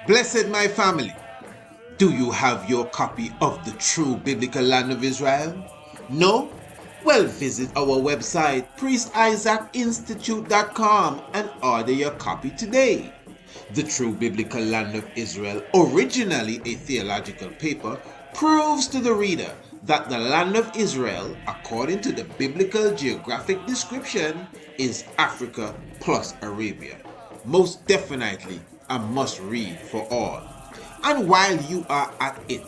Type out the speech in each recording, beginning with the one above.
Blessed my family, do you have your copy of the true biblical land of Israel? No? Well, visit our website, priestisaacinstitute.com, and order your copy today. The True Biblical Land of Israel, originally a theological paper, proves to the reader that the land of Israel, according to the biblical geographic description, is Africa plus Arabia. Most definitely a must read for all. And while you are at it,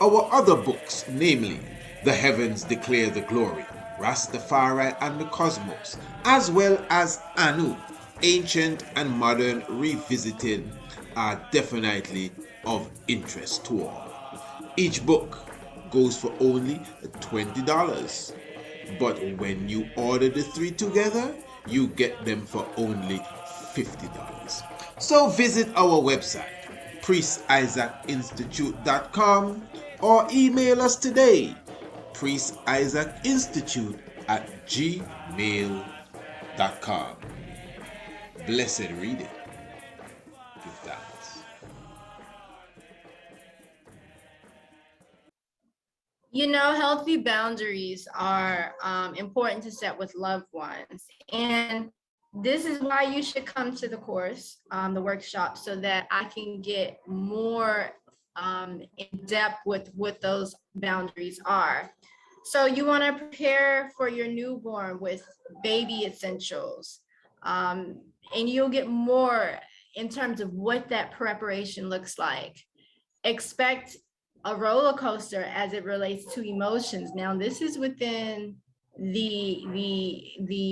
our other books, namely The Heavens Declare the Glory, Rastafari and the Cosmos, as well as Anu, Ancient and Modern Revisited, are definitely of interest to all. Each book goes for only $20, but when you order the three together, you get them for only $50. So visit our website, priestisaacinstitute.com, or email us today, priestisaacinstitute@gmail.com. Blessed reading. Give thanks. You know, healthy boundaries are important to set with loved ones. And this is why you should come to the course, the workshop, so that I can get more in depth with what those boundaries are. So you want to prepare for your newborn with baby essentials. And you'll get more in terms of what that preparation looks like. Expect a roller coaster as it relates to emotions. Now, this is within the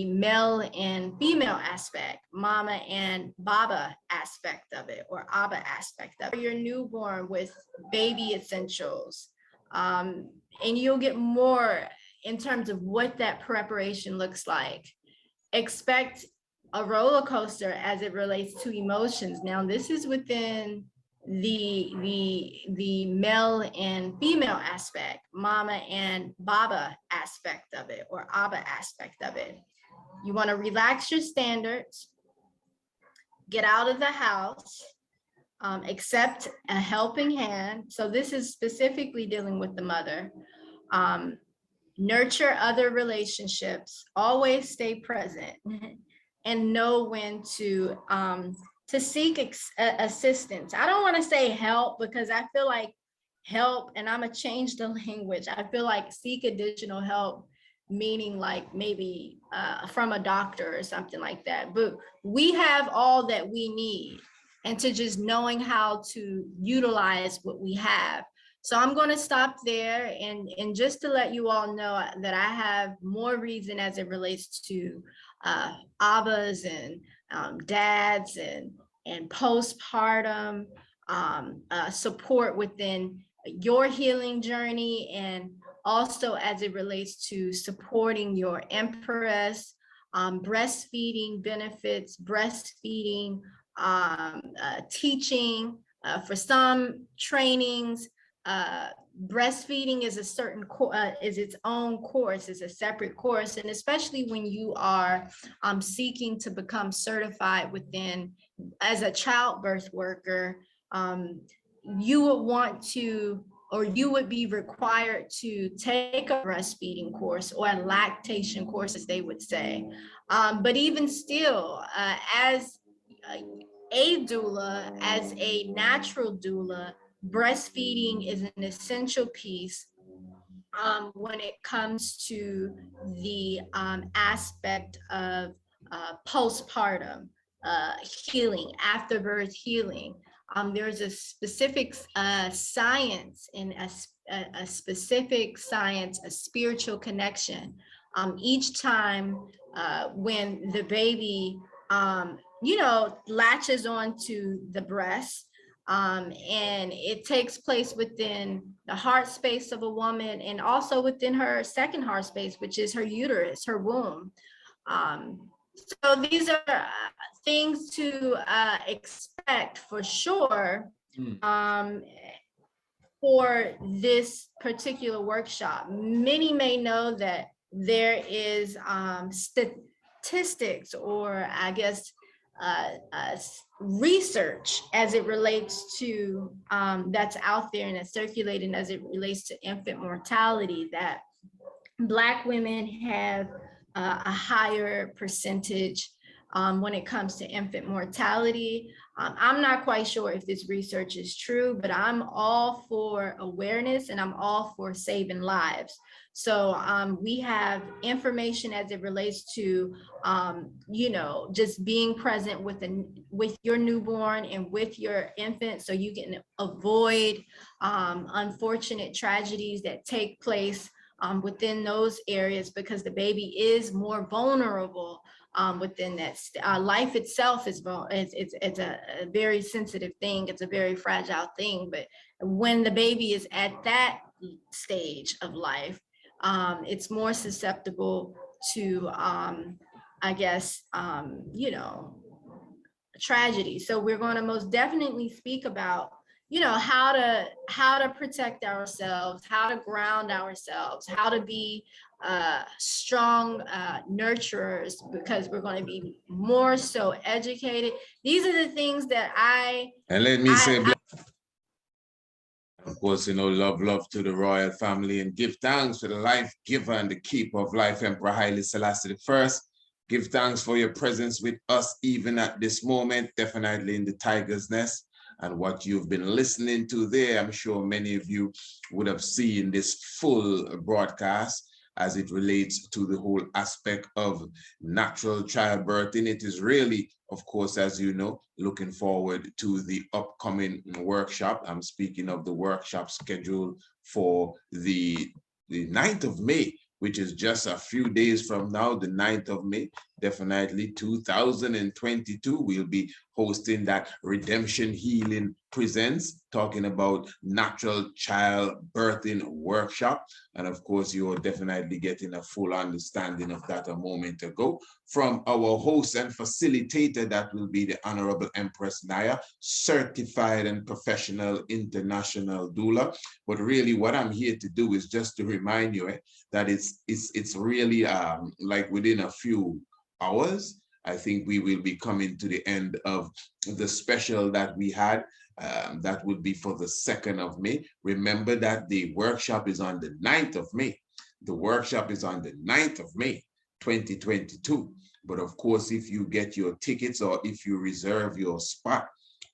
male and female aspect, mama and baba aspect of it, or abba aspect of it. Your newborn with baby essentials. And you'll get more in terms of what that preparation looks like. Expect a roller coaster as it relates to emotions. Now, this is within the male and female aspect, mama and baba aspect of it, or abba aspect of it. You want to relax your standards, get out of the house, accept a helping hand. So this is specifically dealing with the mother. Nurture other relationships, always stay present, and know when to seek assistance. I don't want to say help, because I feel like help, and I'm gonna change the language. I feel like seek additional help, meaning like maybe from a doctor or something like that. But we have all that we need, and to just knowing how to utilize what we have. So I'm going to stop there, and just to let you all know that I have more reason as it relates to abbas and dads and postpartum support within your healing journey, and also as it relates to supporting your empress, breastfeeding benefits, breastfeeding teaching, for some trainings. Breastfeeding is a certain is its own course, is a separate course, and especially when you are seeking to become certified within as a childbirth worker, you would want to, or you would be required to take a breastfeeding course, or a lactation course, as they would say. But even still, as a doula, as a natural doula, breastfeeding is an essential piece when it comes to the aspect of postpartum healing, afterbirth healing. There's a specific science, and a specific science, a spiritual connection. Each time when the baby, latches onto the breast, and it takes place within the heart space of a woman, and also within her second heart space, which is her uterus, her womb. So these are things to expect for sure for this particular workshop. Many may know that there is statistics, or I guess research as it relates to that's out there and that's circulating as it relates to infant mortality, that Black women have a higher percentage when it comes to infant mortality. I'm not quite sure if this research is true, but I'm all for awareness and I'm all for saving lives. So we have information as it relates to, you know, just being present with your newborn and with your infant, so you can avoid unfortunate tragedies that take place within those areas, because the baby is more vulnerable within that. Life itself is it's a very sensitive thing. It's a very fragile thing. But when the baby is at that stage of life, it's more susceptible to, I guess, you know, tragedy. So we're going to most definitely speak about, you know, how to protect ourselves, how to ground ourselves, how to be strong nurturers, because we're going to be more so educated. These are the things that And let me say, of course, you know, love to the royal family, and give thanks for the life giver and the keeper of life, Emperor Haile Selassie I. Give thanks for your presence with us even at this moment, definitely in the tiger's nest. And what you've been listening to there, I'm sure many of you would have seen this full broadcast as it relates to the whole aspect of natural childbirth. And it is really, of course, as you know, looking forward to the upcoming workshop. I'm speaking of the workshop scheduled for the 9th of May, which is just a few days from now, the 9th of May, definitely 2022. We'll be hosting that Redemption Healing Presents, talking about natural child birthing workshop. And of course, you're definitely getting a full understanding of that a moment ago from our host and facilitator, that will be the Honorable Empress Naya, certified and professional international doula. But really what I'm here to do is just to remind you that it's really like within a few hours, I think we will be coming to the end of the special that we had. That would be for the 2nd of May. Remember that the workshop is on the 9th of May. The workshop is on the 9th of May, 2022. But of course, if you get your tickets or if you reserve your spot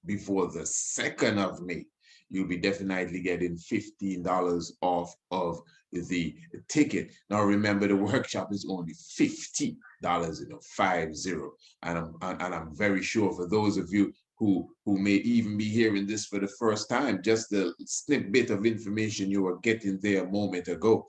before the 2nd of May, you'll be definitely getting $15 off of the ticket. Now, remember, the workshop is only $50, you know, 50. And I'm very sure for those of you who may even be hearing this for the first time, just the snippet of information you were getting there a moment ago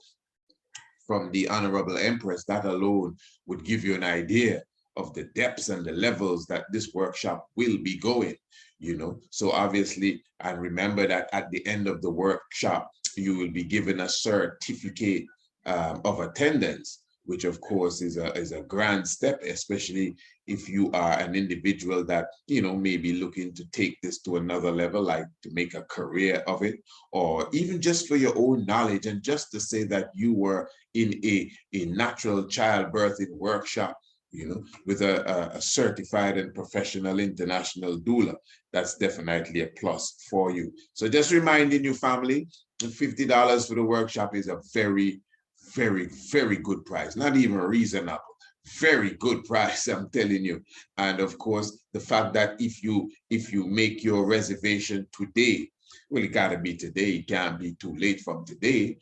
from the Honorable Empress, that alone would give you an idea of the depths and the levels that this workshop will be going, you know. So obviously, and remember that at the end of the workshop, you will be given a certificate of attendance, which of course is a grand step, especially if you are an individual that, you know, may be looking to take this to another level, like to make a career of it, or even just for your own knowledge, and just to say that you were in a natural childbirthing workshop, you know, with a certified and professional international doula. That's definitely a plus for you. So just reminding you, family, $50 for the workshop is a very, very good price. Not even reasonable. Very good price, I'm telling you. And of course, the fact that if you make your reservation today, well, it gotta be today. It can't be too late from today.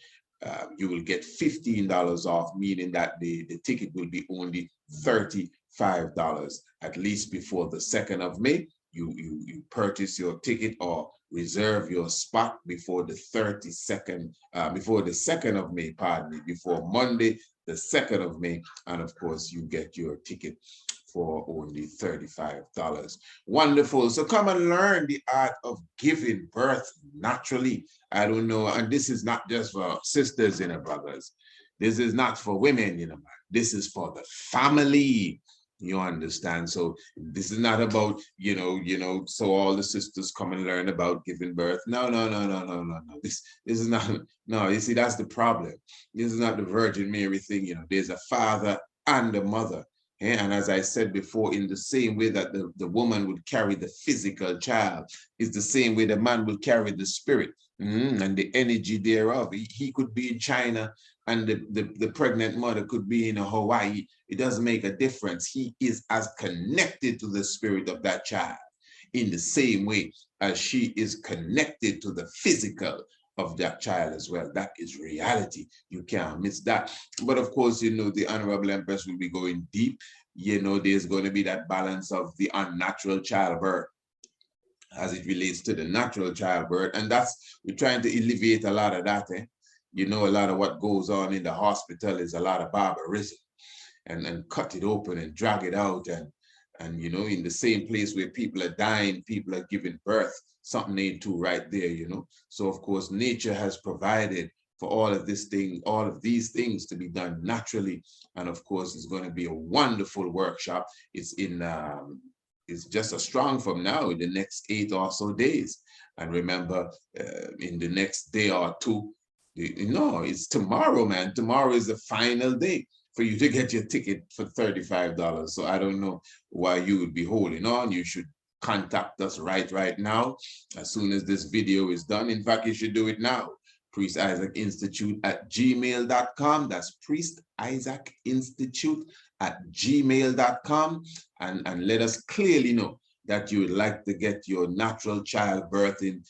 You will get $15 off, meaning that the ticket will be only $35, at least before the 2nd of May. You purchase your ticket or reserve your spot before the 32nd, before the 2nd of May, pardon me, before Monday, the 2nd of May, and of course you get your ticket for only $35. Wonderful. So come and learn the art of giving birth naturally. I don't know, and this is not just for sisters and brothers. This is not for women, you know. This is for the family. You understand? So this is not about, you know, so all the sisters come and learn about giving birth. No. This is not, no, you see, that's the problem. This is not the Virgin Mary thing, you know. There's a father and a mother. And as I said before, in the same way that the woman would carry the physical child, is the same way the man will carry the spirit and the energy thereof. He could be in China and the pregnant mother could be in Hawaii. It doesn't make a difference. He is as connected to the spirit of that child in the same way as she is connected to the physical of that child as well. That is reality. You can't miss that. But of course, you know, the Honorable Empress will be going deep. You know, there's going to be that balance of the unnatural childbirth as it relates to the natural childbirth. And that's, we're trying to alleviate a lot of that. You know, a lot of what goes on in the hospital is a lot of barbarism and cut it open and drag it out. And you know, in the same place where people are dying, people are giving birth, something ain't too right there, you know. So of course, nature has provided for all of these things to be done naturally. And of course, it's going to be a wonderful workshop. It's just a strong from now in the next 8 or so days. And remember, in the next day or two, no, it's tomorrow, man. Tomorrow is the final day for you to get your ticket for $35. So I don't know why you would be holding on. You should contact us right now, as soon as this video is done. In fact, you should do it now. Priest Isaac Institute at gmail.com. That's Priest Isaac Institute at gmail.com. And let us clearly know that you would like to get your natural childbirthing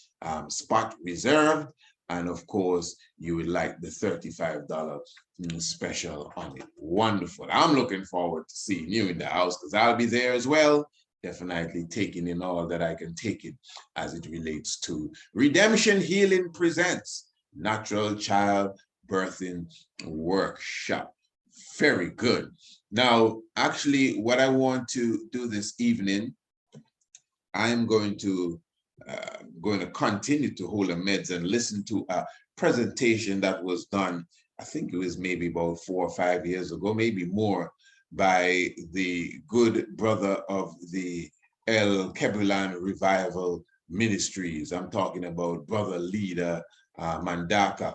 spot reserved. And of course, you would like the $35 special on it. Wonderful. I'm looking forward to seeing you in the house because I'll be there as well. Definitely taking in all that I can take in as it relates to Redemption Healing Presents Natural Child Birthing Workshop. Very good. Now, actually, what I want to do this evening, I'm going to continue to hold a meds and listen to a presentation that was done, I think it was maybe about 4 or 5 years ago, maybe more, by the good brother of the El Kebulan Revival Ministries. I'm talking about Brother Leader Mandaka.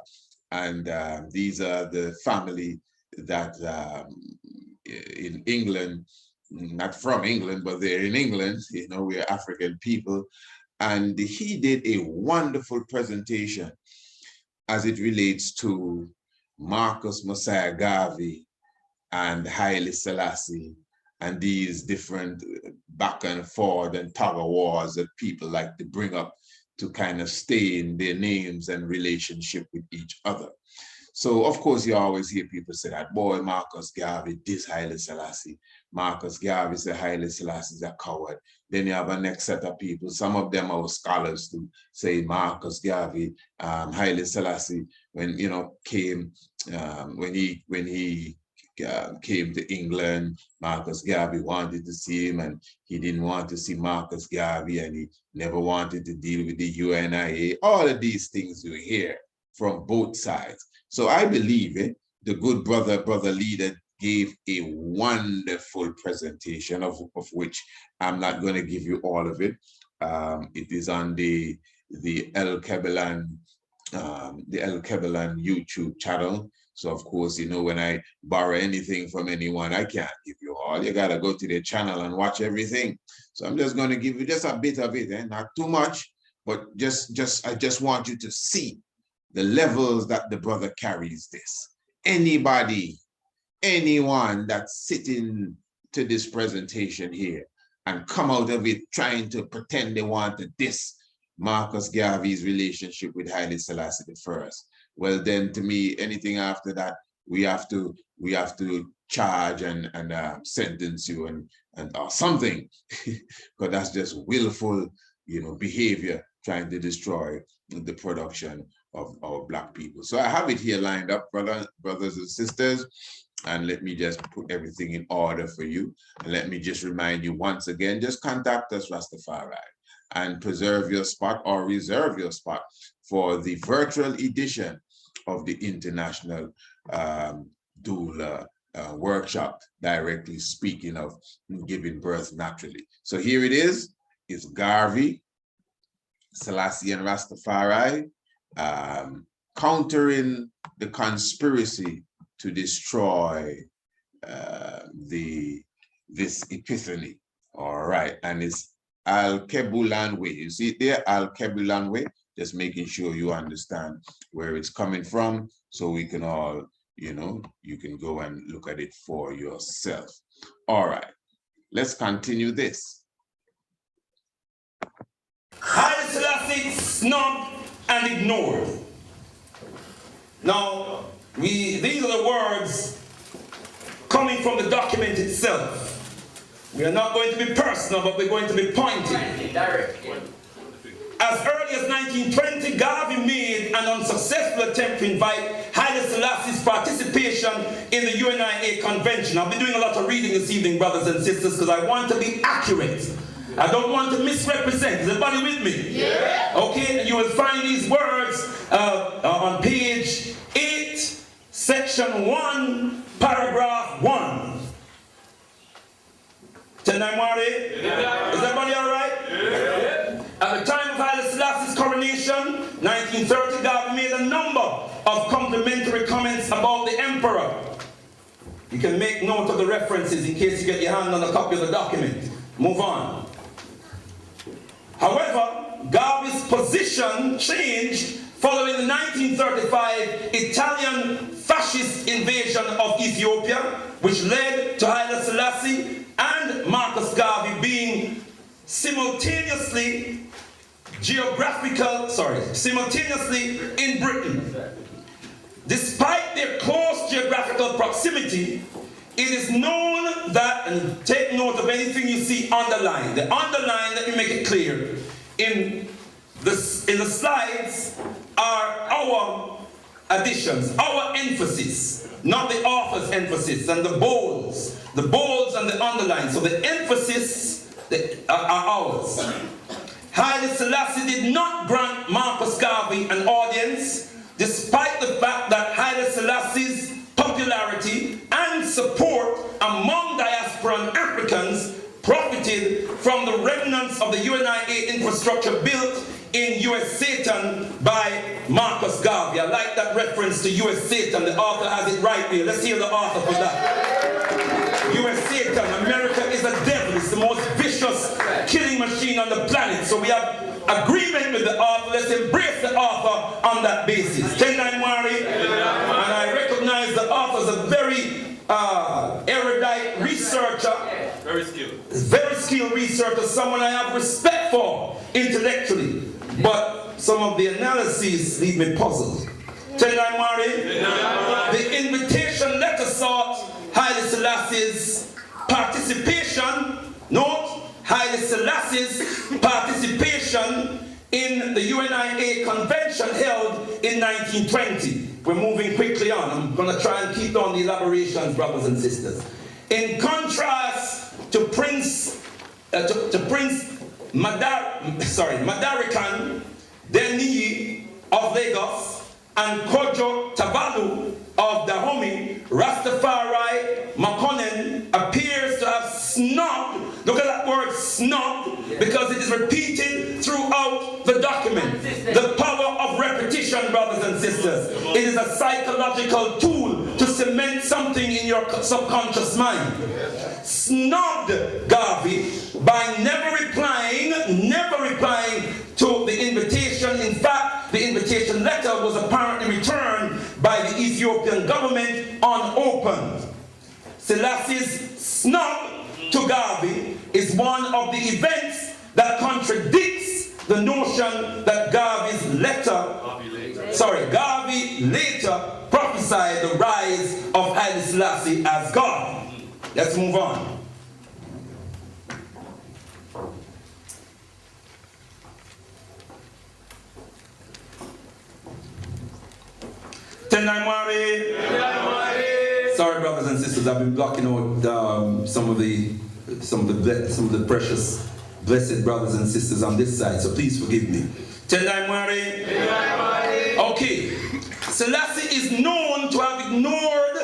And these are the family that in England, not from England, but they're in England, you know, we're African people. And he did a wonderful presentation as it relates to Marcus Mosiah Garvey and Haile Selassie and these different back and forth and tug of wars that people like to bring up to kind of stain their names and relationship with each other. So, of course, you always hear people say that, boy, Marcus Garvey, this Haile Selassie. Marcus Garvey said Haile Selassie is a coward. Then you have a next set of people. Some of them are scholars to say Marcus Garvey, Haile Selassie, when, you know, came, when he came to England, Marcus Garvey wanted to see him and he didn't want to see Marcus Garvey and he never wanted to deal with the UNIA. All of these things you hear from both sides. So I believe the good brother Leader gave a wonderful presentation of which I'm not going to give you all of it. It is on the El Kebulan YouTube channel. So of course, you know, when I borrow anything from anyone, I can't give you all. You got to go to their channel and watch everything. So I'm just going to give you just a bit of it, not too much, but I just want you to see the levels that the brother carries this. Anyone that's sitting to this presentation here and come out of it trying to pretend they want to diss Marcus Garvey's relationship with Haile Selassie I, well, then to me, anything after that, we have to charge and sentence you and or something, because that's just willful, you know, behavior trying to destroy the production of our Black people. So I have it here lined up, brothers and sisters, and let me just put everything in order for you. And let me just remind you once again, just contact us, Rastafari, and preserve your spot or reserve your spot for the virtual edition of the International Doula Workshop, directly speaking of giving birth naturally. So here it is. It's Garvey, Selassie, and Rastafari countering the conspiracy to destroy the this epiphany. All right, and it's Al-Kebulan way. You see it there, Al-Kebulan way? Just making sure you understand where it's coming from so we can all, you know, you can go and look at it for yourself. All right, let's continue this. Haile Selassie snubbed and ignored. Now, these are the words coming from the document itself. We are not going to be personal, but we're going to be pointed. As early as 1920, Garvey made an unsuccessful attempt to invite Haile Selassie's participation in the UNIA convention. I'll be doing a lot of reading this evening, brothers and sisters, because I want to be accurate. I don't want to misrepresent. Is everybody with me? Yeah. Okay, and you will find these words on page 8, section 1, paragraph 1. Tenamwari? Yeah. Is everybody all right? Yeah. At the time of Haile Selassie's coronation, 1930, Garvey made a number of complimentary comments about the emperor. You can make note of the references in case you get your hand on a copy of the document. Move on. However, Garvey's position changed following the 1935 Italian fascist invasion of Ethiopia, which led to Haile Selassie and Marcus Garvey being simultaneously in Britain. Despite their close geographical proximity, it is known that, and take note of anything you see underlined. The underline, let me make it clear, in the slides are our additions, our emphasis, not the author's emphasis, and the bolds and the underline. So the emphasis are ours. Haile Selassie did not grant Marcus Garvey an audience, despite the fact that Haile Selassie's popularity and support among diasporan Africans profited from the remnants of the UNIA infrastructure built in US Satan by Marcus Garvey. I like that reference to US Satan. The author has it right there. Let's hear the author for that. US Satan, America is a devil. It's the most vicious killing machine on the planet. So we have agreement with the author. Let's embrace the author on that basis. Tendaimwari, and I recognize the author as a very erudite researcher. Very skilled researcher, someone I have respect for intellectually. But some of the analyses leave me puzzled. Tendaimwari, the invitation letter sought Haile Selassie's participation, note, Haile Selassie's participation in the UNIA convention held in 1920. We're moving quickly on. I'm going to try and keep on the elaborations, brothers and sisters. In contrast to Prince Madarikan Deniyi of Lagos and Kojo Tavalu of Dahomey, Rastafari Makonnen appears to have snubbed, look at that word snubbed, because it is repeated throughout the document. The power of repetition, brothers and sisters. It is a psychological tool to cement something in your subconscious mind. Snubbed Garvey by never replying to the invitation. In fact, the invitation letter was apparently returned by the Ethiopian government unopened. Selassie's snub to Garvey is one of the events that contradicts the notion that Garvey later prophesied the rise of Haile Selassie as God. Let's move on. Tendaimwari. Sorry, brothers and sisters, I've been blocking out some of the precious, blessed brothers and sisters on this side, so please forgive me. Tendaimwari. Okay, Selassie is known to have ignored,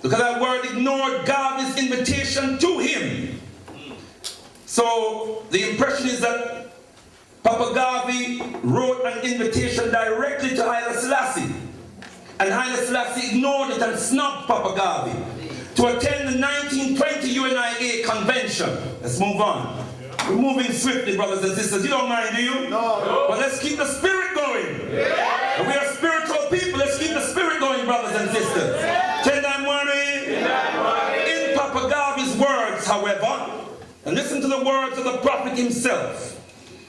look at that word, ignored Garvey's invitation to him. So the impression is that Papa Garvey wrote an invitation directly to Haile Selassie. And Haile Selassie ignored it and snubbed Papa Garvey. to attend the 1920 UNIA convention. Let's move on. We're moving swiftly, brothers and sisters. You don't mind, do you? No. But let's keep the spirit going. Yeah. We are spiritual people. Let's keep the spirit going, brothers and sisters. In Papa Garvey's words, however, and listen to the words of the prophet himself.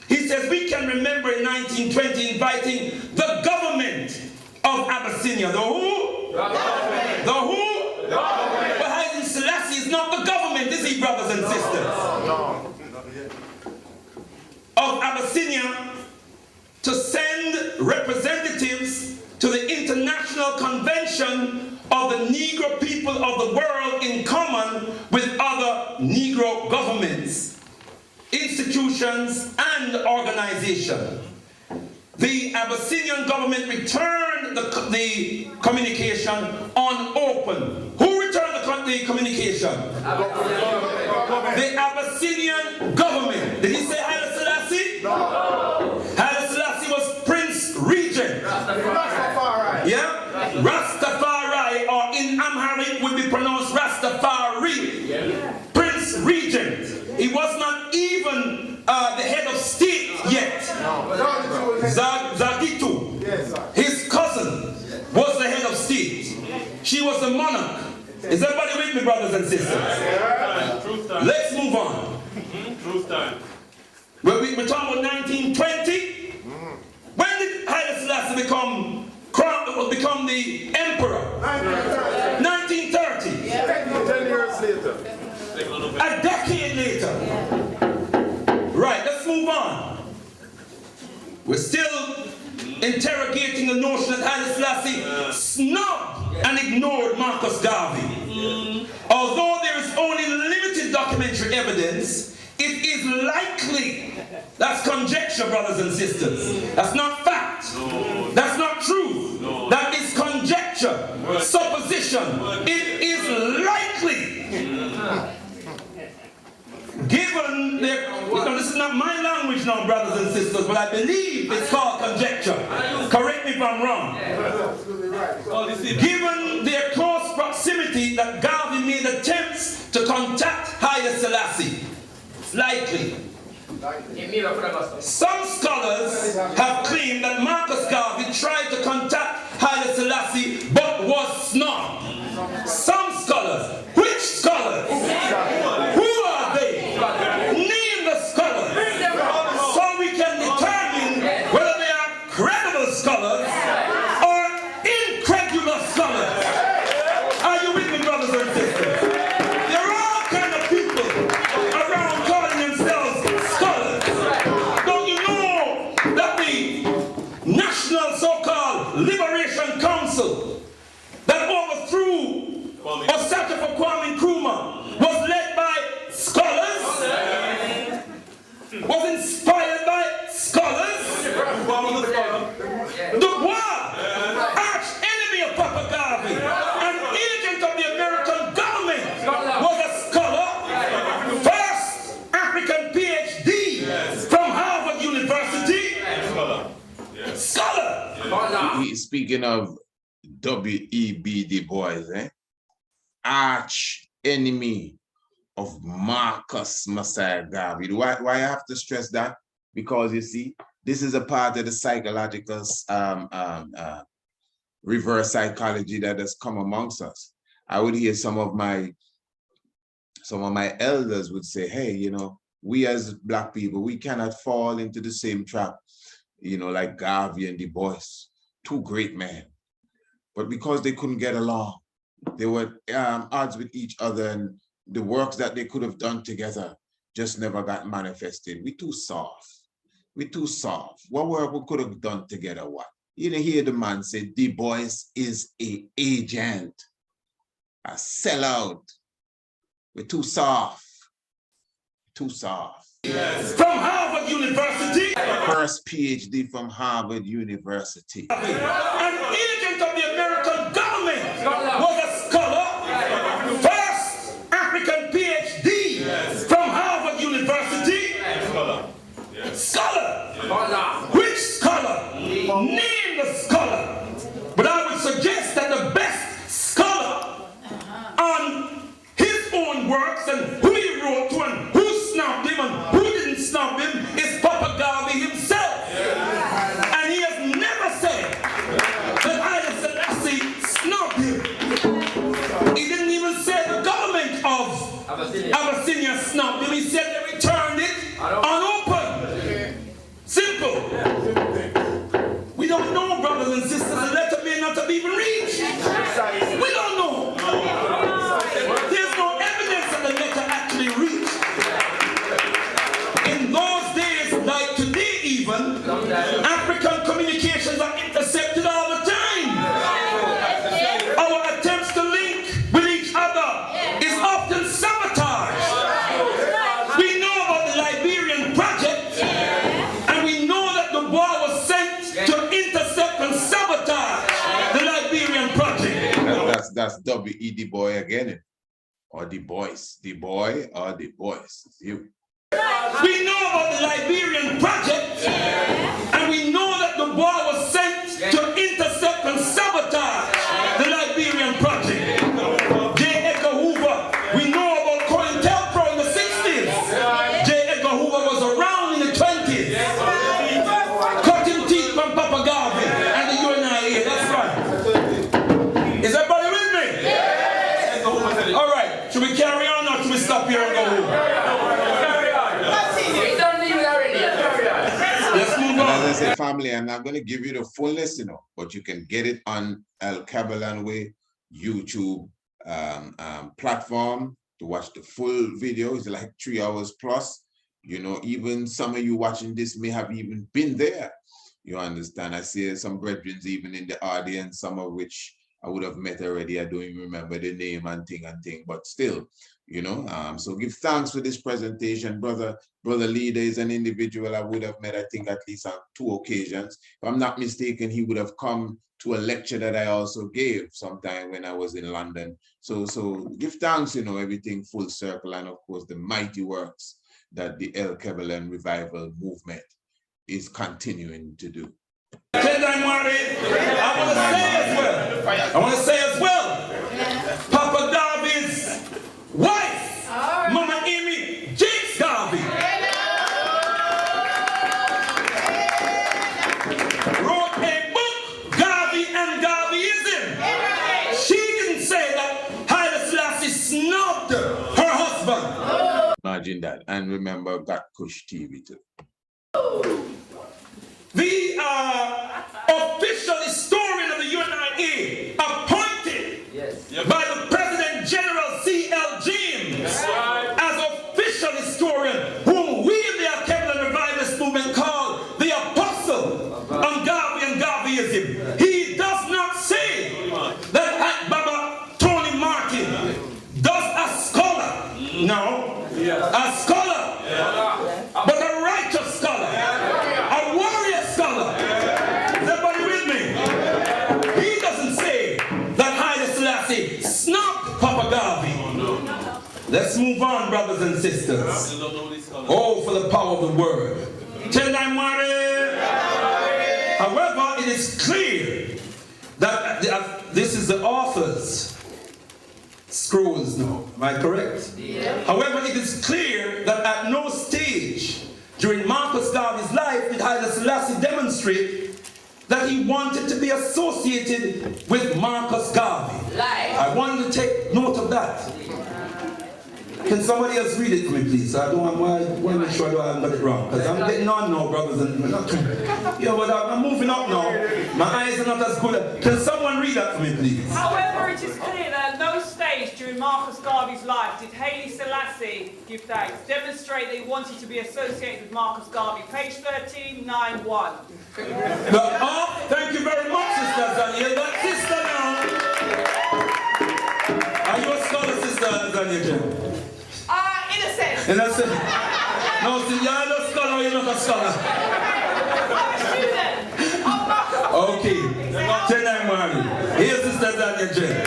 He says, we can remember in 1920 inviting the government of Abyssinia. The who? The who? But Haile Selassie is not the government, is he, brothers and sisters? No. Of Abyssinia to send representatives to the International Convention of the Negro people of the world in common with other Negro governments, institutions, and organizations. The Abyssinian government returned the communication unopened. Who returned the communication? The Abyssinian government. Did he say Haile Selassie? No. Haile Selassie was Prince Regent. Rastafari. Yeah? Rastafari, or in Amharic would be pronounced Rastafari. Yeah. Prince Regent. He was not even the head of state yet. Zagitu, his cousin, was the head of state. She was the monarch. Is everybody with me, brothers and sisters? Let's move on. Truth time. We're talking about 1920. When did Haile Selassie become the emperor? 1930. 10 years later. A decade later. Right, let's move on. We're still interrogating the notion that Haile Selassie snubbed and ignored Marcus Garvey. Although there is only limited documentary evidence, it is likely, that's conjecture, brothers and sisters. That's not fact. That's not truth. That is conjecture, supposition. It is likely. Given their, this is not my language now, brothers and sisters, but I believe it's called conjecture. Correct me if I'm wrong. Given their close proximity, that Garvey made attempts to contact Haile Selassie. It's likely. Some scholars have claimed that Marcus Garvey tried to contact Haile Selassie but was snubbed. Some scholars. Which scholars? Who are they? Name the scholars so we can determine whether they are credible scholars or incredulous scholars. Are you with me, brothers and sisters? There are all kind of people around calling themselves scholars. Don't you know that the National so-called Liberation Council that overthrew Osaka for Kwame Nkrumah was led by scholars, was inspired by scholars? Dubois, arch enemy of Papa Garvey, an agent of the American government, was a scholar, first African PhD from Harvard University. Scholar. He's speaking of W.E.B. Du Bois, arch enemy of Marcus Mosiah Garvey. Why I have to stress that? Because you see, this is a part of the psychological reverse psychology that has come amongst us. I would hear some of my elders would say, hey, you know, we as Black people, we cannot fall into the same trap, you know, like Garvey and Du Bois, two great men. But because they couldn't get along, they were odds with each other, and the works that they could have done together just never got manifested. We too soft. We too soft. What work we could have done together, what? You didn't hear the man say, Du Bois is an agent, a sellout. We're too soft. Too soft. Yes. From Harvard University. First PhD from Harvard University. An agent of the American government was a scholar. First African PhD from Harvard University. Scholar. Which scholar? Name the scholar. But I would suggest that the best scholar on W.E. Du Bois again, or Du Bois, Du Bois or Du Bois. It's you. We know about the Liberian project, and we know that Du Bois was sent to intercept and sabotage the Liberian project. J. Edgar Hoover, we know about COINTELPRO in the 60s. J. Edgar Hoover was around in the 20s. Cutting teeth from Papa Garvey and the UNIA, that's right. Is everybody with me? All right, should we carry on or should we stop here and go home? As I say, family, I'm not going to give you the fullness, but you can get it on El Cabalan Way YouTube platform to watch the full video. It's like 3 hours plus. Even some of you watching this may have even been there. You understand? I see some brethren even in the audience, some of which I would have met already. I don't even remember the name and thing, but still, so give thanks for this presentation. Brother Leader is an individual I would have met, I think, at least on 2 occasions. If I'm not mistaken, he would have come to a lecture that I also gave sometime when I was in London. So give thanks, everything full circle, and of course the mighty works that the El Cabalan Revival movement is continuing to do. I want to say as well, Papa Garvey's wife, Mama Amy Jakes Garvey, wrote a book, Garvey and Garveyism. She didn't say that Haile Selassie snubbed her husband. Imagine that. And remember, got Kush TV too. The official historian of the UNIA appointed by the President General C.L. James as official historian, whom we in the Cabalan Revivalist movement call the apostle on Garvey and Garveyism. He does not say that Baba Tony Martin does a scholar. No, a scholar, but a righteous scholar. Papa Garvey. Let's move on, brothers and sisters. Oh, for the power of the word. However, it is clear that this is the author's scrolls now. Am I correct? Yeah. However, it is clear that at no stage during Marcus Garvey's life did Haile Selassie demonstrate that he wanted to be associated with Marcus Garvey. I want you to take note of that. Can somebody else read it for me, please? I want to make sure I don't get it wrong. Because I'm getting on now, brothers and yeah, but I'm moving up now. My eyes are not as good. Can someone read that for me, please? However, it is clear that at no stage during Marcus Garvey's life did Haile Selassie give thanks, demonstrate that he wanted to be associated with Marcus Garvey. Page 13, 9-1. Thank you very much, Sister Zania. That sister now. Are you a scholar, Sister Zania? In a sense. In a sense. No, see, you're not a scholar or you're not a scholar. I'm a student. Okay. Here's Sister Zania.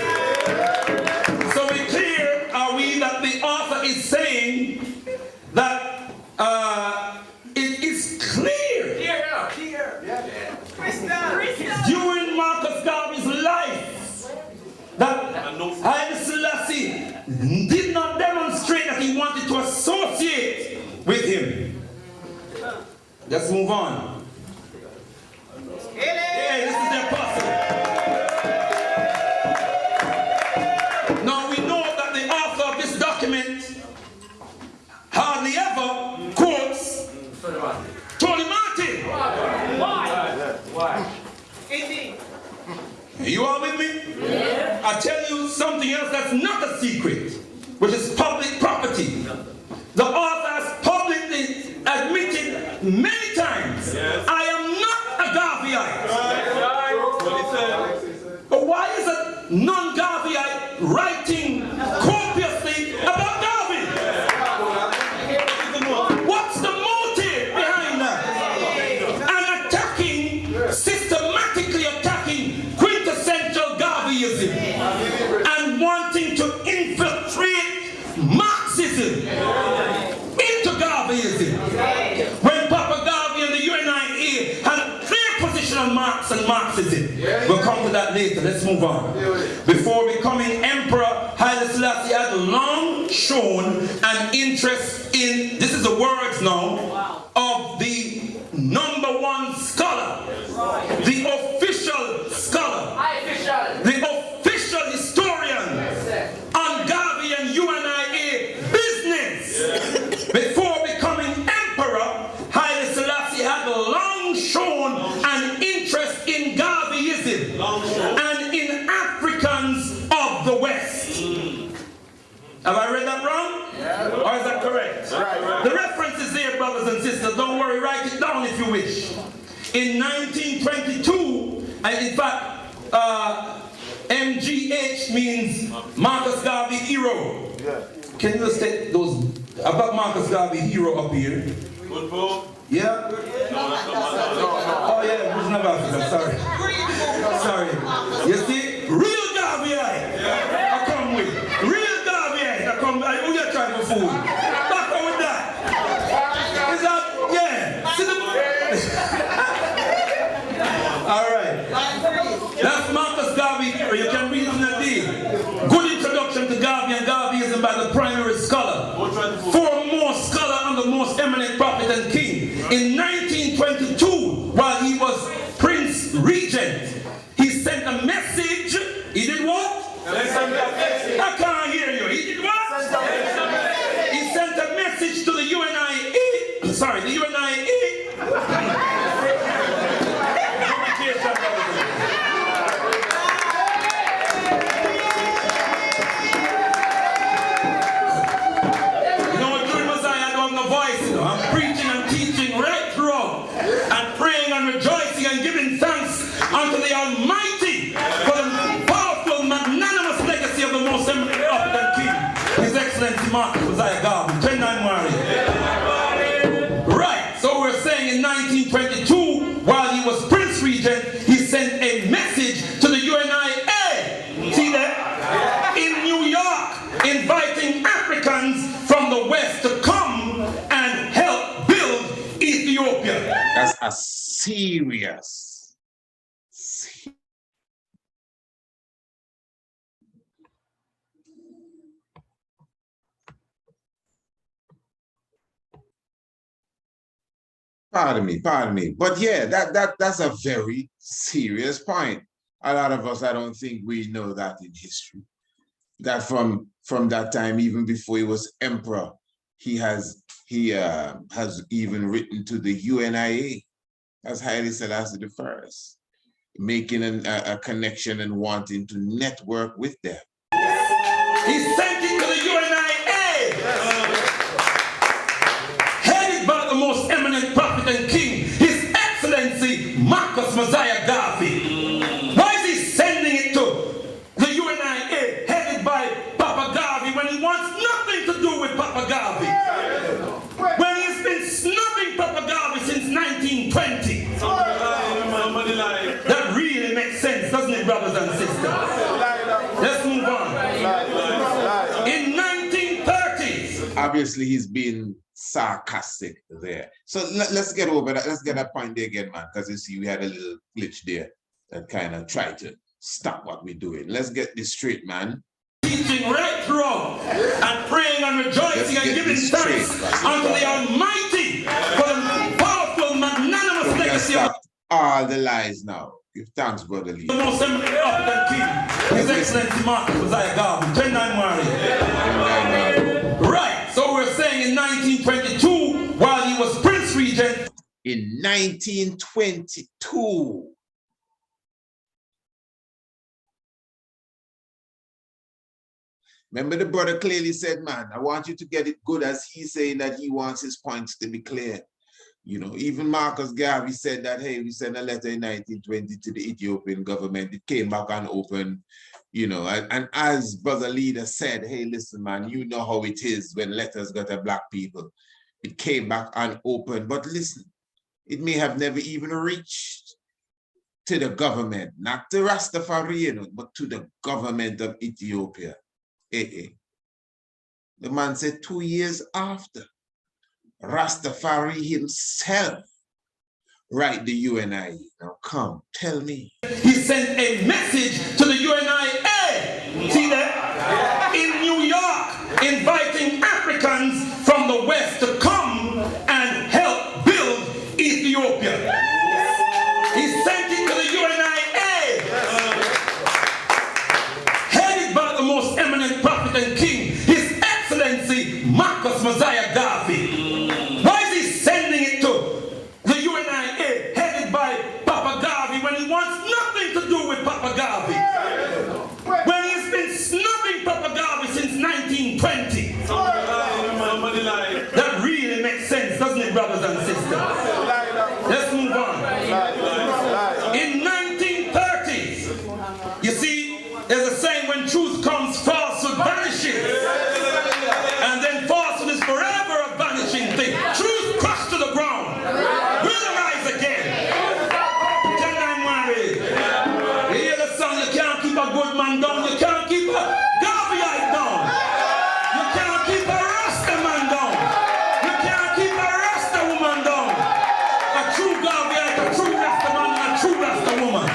So we're clear, are we, that the author is saying that it is clear. During Marcus Garvey's life, that Haile Selassie did not demonstrate that he wanted to associate with him. Let's move on. Hey, this is the apostle. Now we know that the author of this document hardly ever quotes Tony Martin. Why? Indeed. You are with me? Yeah. I tell you something else that's not a secret, which is public property. The author has publicly admitted many times, yes, I am not a Garveyite. But why is a non-Garveyite writing copiously about Garvey? What's the motive behind that? And systematically attacking quintessential Garveyism. And Marx and Marxism. We'll come to that later. Let's move on. Before becoming emperor, Haile Selassie had long shown an interest in, this is the words now, of the #1 scholar, the official scholar, the official historian on Garvey and UNIA business. Before becoming emperor, Haile Selassie had long shown an interest in Garveyism and in Africans of the West. Have I read that wrong? Or is that correct? The reference is there, brothers and sisters. Don't worry, write it down if you wish. In 1922, and in fact, MGH means Marcus Garvey Hero. Can you just take those? I've got Marcus Garvey Hero up here. Yeah? Oh yeah, who's not Africa? Sorry. Sorry. You see? Real Garveyite. I come with. Real Garveyite. I come. Who you trying to fool? Back on with that. Is that? Yeah. See the. All right. That's Marcus Garvey. You can read it in a day. Good introduction to Garvey and Garveyism by the primary scholar. Foremost scholar and the most eminent prophet and king. In 1922, while he was Prince Regent, he sent a message. He did what? I can't hear you. He did what? He sent a message to the UNIA. Sorry, the UNIA. I'm preaching and teaching right throughout, and praying and rejoicing and giving thanks unto the Almighty for the powerful, magnanimous legacy of the most eminent African king, His Excellency Mosiah Garvey. 10-9 Right, so we're saying in 1922, while he was Prince Regent, he sent a message to the UNIA. See that? In New York, inviting Africans from the West to come and help build Ethiopia. That's a serious. Pardon me. But yeah, that's a very serious point. A lot of us, I don't think we know that in history. That from that time, even before he was emperor, he has even written to the UNIA as Haile Selassie I, making a connection and wanting to network with them. He sent it to the UNIA, headed by the most eminent prophet and king, His Excellency Marcus Mosiah Garvey. Why is he sending it to the UNIA, headed by Papa Garvey, when he wants nothing to do with Papa Garvey? When he's been snubbing Papa Garvey since 1920. That really makes sense, doesn't it, brothers and sisters? Let's move on. In 1930s. Obviously, he's been sarcastic there. So let's get over that. Let's get that point there again, man, because you see, we had a little glitch there that kind of tried to stop what we're doing. Let's get this straight, man. Teaching right throughout, and praying and rejoicing and giving thanks unto the Almighty for the powerful, magnanimous legacy of all the lies now. Give thanks, Brother Lee. the most eminent African king, His Excellency Marcus Mosiah Garvey. 10-9 Right, so we're saying in 1922, while he was Prince Regent. In 1922. Remember, the brother clearly said, man, I want you to get it good, as he's saying that he wants his points to be clear. You know, even Marcus Garvey said that, hey, we sent a letter in 1920 to the Ethiopian government. It came back unopened, you know, and as Brother Leader said, hey, listen, man, you know how it is when letters go to black people. It came back unopened, but listen, it may have never even reached to the government, not to Rastafari, you know, but to the government of Ethiopia. The man said 2 years after, Rastafari himself write the UNIA? Now come, tell me. He sent a message to the UNIA, see that? In New York, inviting Africans from the West to come and help build Ethiopia. He sent it to the UNIA, headed by the most eminent prophet and king, His Excellency Marcus Mosiah Garvey. Why is he sending it to the UNIA, headed by Papa Garvey, when he wants nothing to do with Papa Garvey? When he's been snubbing Papa Garvey since 1920. That really makes sense, doesn't it, brothers and sisters? Let's move on. In 1930s, you see, there's a saying, when truth comes, falsehood vanishes. And then falsehood is forever a vanishing thing. Truth crushed to the ground will rise again. Tell I'm worried. You hear the song, you can't keep a good man down, you can't keep a Garveyite down. You can't keep a Rasta man down. You can't keep a Rasta woman down. A true Garveyite, a true Rasta man, and a true Rasta woman.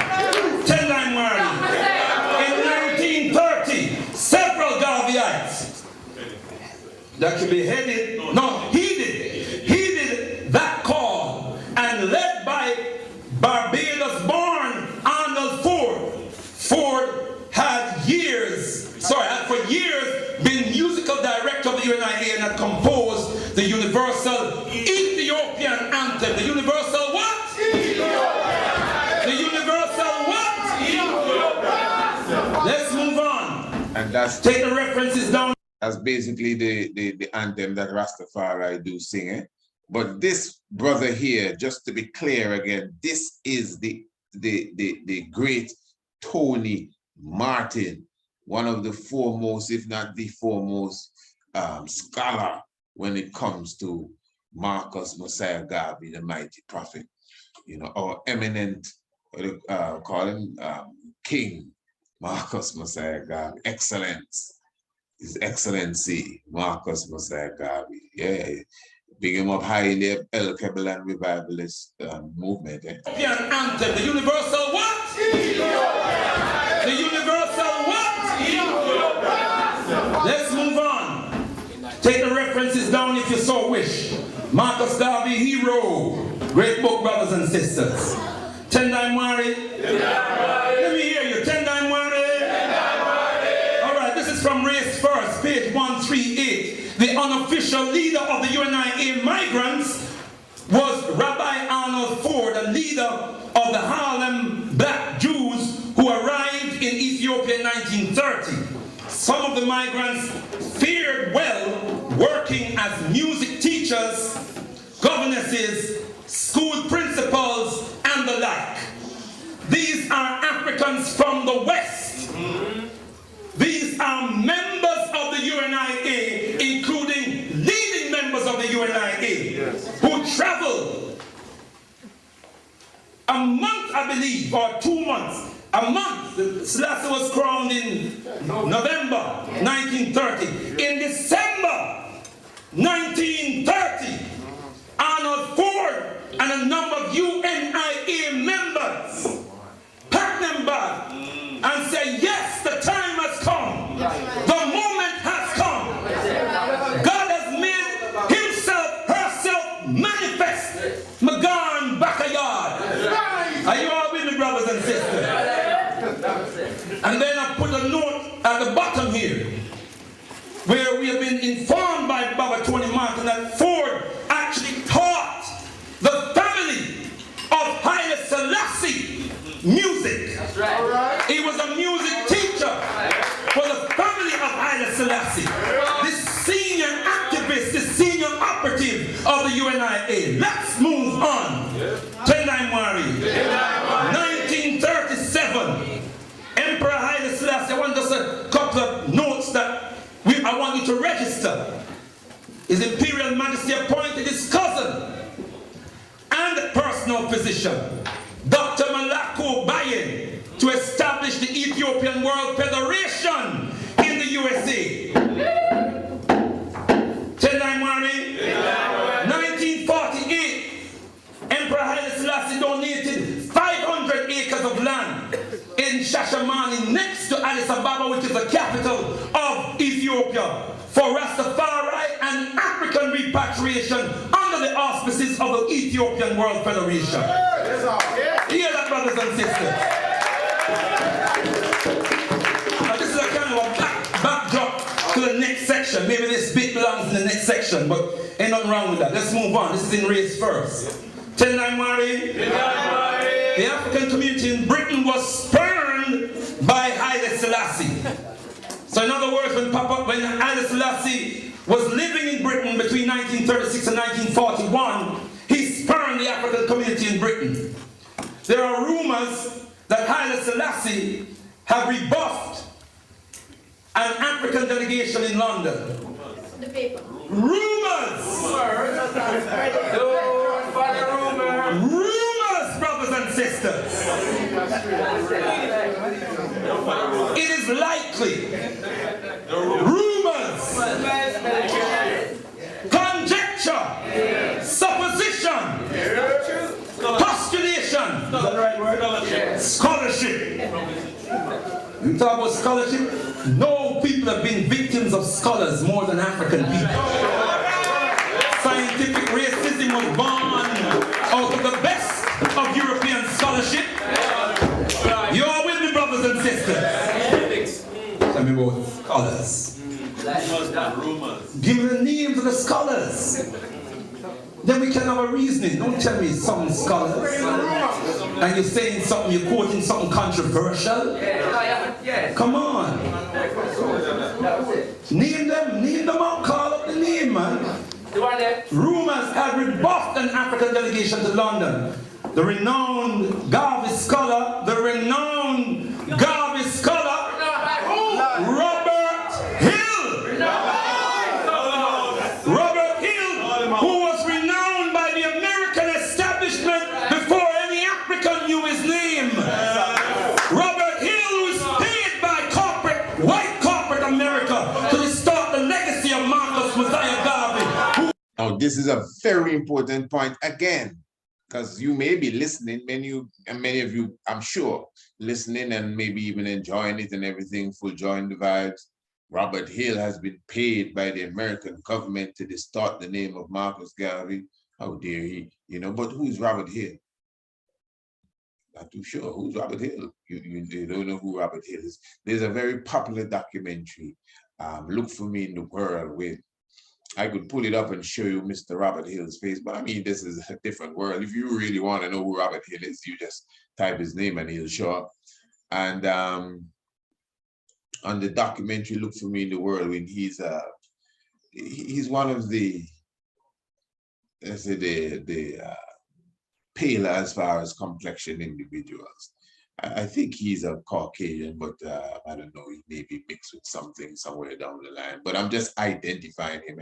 Tell I'm worried. In 1930, several Garveyites that could be headed, no, heeded that call, and led by Barbados-born Arnold Ford. Ford had for years been musical director of the UNIA and had composed the universal Ethiopian anthem. The universal what? Ethiopia. The universal what? Ethiopia. Let's move on. And that's Take the references down. That's basically the anthem that Rastafari do sing. Eh? But this brother here, just to be clear again, this is the great Tony Martin, one of the foremost, if not the foremost, scholar when it comes to Marcus Mosiah Garvey, the mighty prophet. You know, our eminent, call him King Marcus Mosiah Garvey, Excellence. His Excellency Marcus Mosiah Garvey. Yeah, big him up high in the El Kebelan revivalist movement. Eh? Anthem, the universal what? Ethiopia. The universal what? Ethiopia. Let's move on. Take the references down if you so wish. Marcus Garvey, hero. Great book, brothers and sisters. Tendai Mwari. Let me hear you. Tendai Mwari. From Race First, page 138. The unofficial leader of the UNIA migrants was Rabbi Arnold Ford, a leader of the Harlem black Jews who arrived in Ethiopia in 1930. Some of the migrants fared well working as music teachers, governesses, school principals, and the like. These are Africans from the West. These are members of the UNIA, including leading members of the UNIA, who traveled a month, I believe, or 2 months. A month. Selassie was crowned in November 1930. In December 1930, Arnold Ford and a number of UNIA members packed them back and said, yes, the time has come. The moment has come. God has made himself, herself manifest. Magan Bakayard. Are you all with me, brothers and sisters? And then I put a note at the bottom here, where we have been informed by Baba Tony Martin that Ford actually taught the family of Haile Selassie music. That's right. He was a music teacher for the family of Haile Selassie. This senior activist, this senior operative of the UNIA. Let's move on. Tendai Mwari. 1937. Emperor Haile Selassie, I want just a couple of notes that I want you to register. His Imperial Majesty appointed his cousin and personal physician, Dr. Malako Bayen, to establish the Ethiopian World Federation in the USA. Tendai Mwari. 1948, Emperor Haile Selassie Selassie donated 500 acres of land in Shashamane next to Addis Ababa, which is the capital of Ethiopia, for Rastafari and African repatriation under the auspices of the Ethiopian World Federation. Hear that, brothers and sisters? Now, this is a kind of a backdrop to the next section. Maybe this bit belongs in the next section, but ain't nothing wrong with that. Let's move on. This is in race first. Tell them Mari. The African community in Britain was spurned by Haile Selassie. So in other words, when Haile Selassie was living in Britain between 1936 and 1941, he spurned the African community in Britain. There are rumors that Haile Selassie have rebuffed an African delegation in London. The paper. Rumors! Rumors, brothers and sisters! It is likely. Rumors! Conjecture! Supposition! Postulation! Is that the right word? Scholarship! You talk about scholarship? No people have been victims of scholars more than African people. Scientific racism was born out of the best of European scholarship. You are with me, brothers and sisters? Tell me about scholars. Give me the names of the scholars. Then we can have a reasoning. Don't tell me some scholars. And you're saying something, you're quoting something controversial. Come on. Name them out, call up the name, man. Rumors had rebuffed an African delegation to London. The renowned Garvey scholar, Robert Hill, who was renowned by the American establishment before any African knew his name. Robert Hill, who is paid by white corporate America to restart the legacy of Mosiah Garvey. Now, this is a very important point again, because you may be listening, many of you, I'm sure, listening and maybe even enjoying it and everything, full join the vibes. Robert Hill has been paid by the American government to distort the name of Marcus Garvey. How dare he? But who's Robert Hill? Not too sure. Who's Robert Hill? You don't know who Robert Hill is. There's a very popular documentary, Look For Me in the World, with I could pull it up and show you Mr. Robert Hill's face, but I mean, this is a different world. If you really want to know who Robert Hill is, you just type his name and he'll show up. And on the documentary Look For Me in the World, when he's one of the, let's say, the paler as far as complexion individuals. I think he's a Caucasian, but I don't know, he may be mixed with something somewhere down the line. But I'm just identifying him.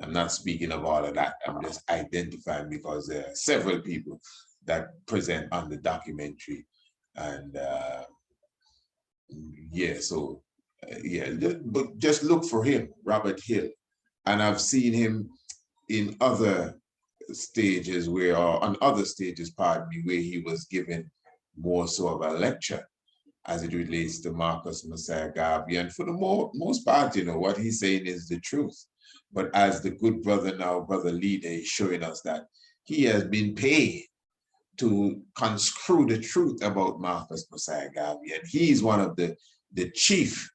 I'm not speaking of all of that. I'm just identifying because there are several people that present on the documentary. And but just look for him, Robert Hill. And I've seen him in other stages on other stages, pardon me, where he was given more so of a lecture as it relates to Marcus Mosiah Garvey. And for the most part, what he's saying is the truth. But as the good brother now, Brother Leader, is showing us that he has been paid to conscrew the truth about Marcus Mosiah Garvey. And he's one of the chief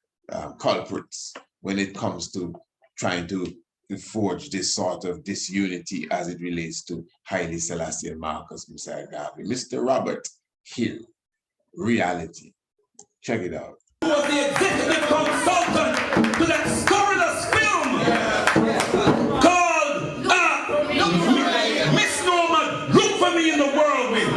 culprits when it comes to trying to forge this sort of disunity as it relates to Haile Selassie and Marcus Mosiah Garvey. Mr. Robert Hill, reality. Check it out. Who was the executive consultant to that scurrilous film called Misnomer, Look For Me in the Whirlwind.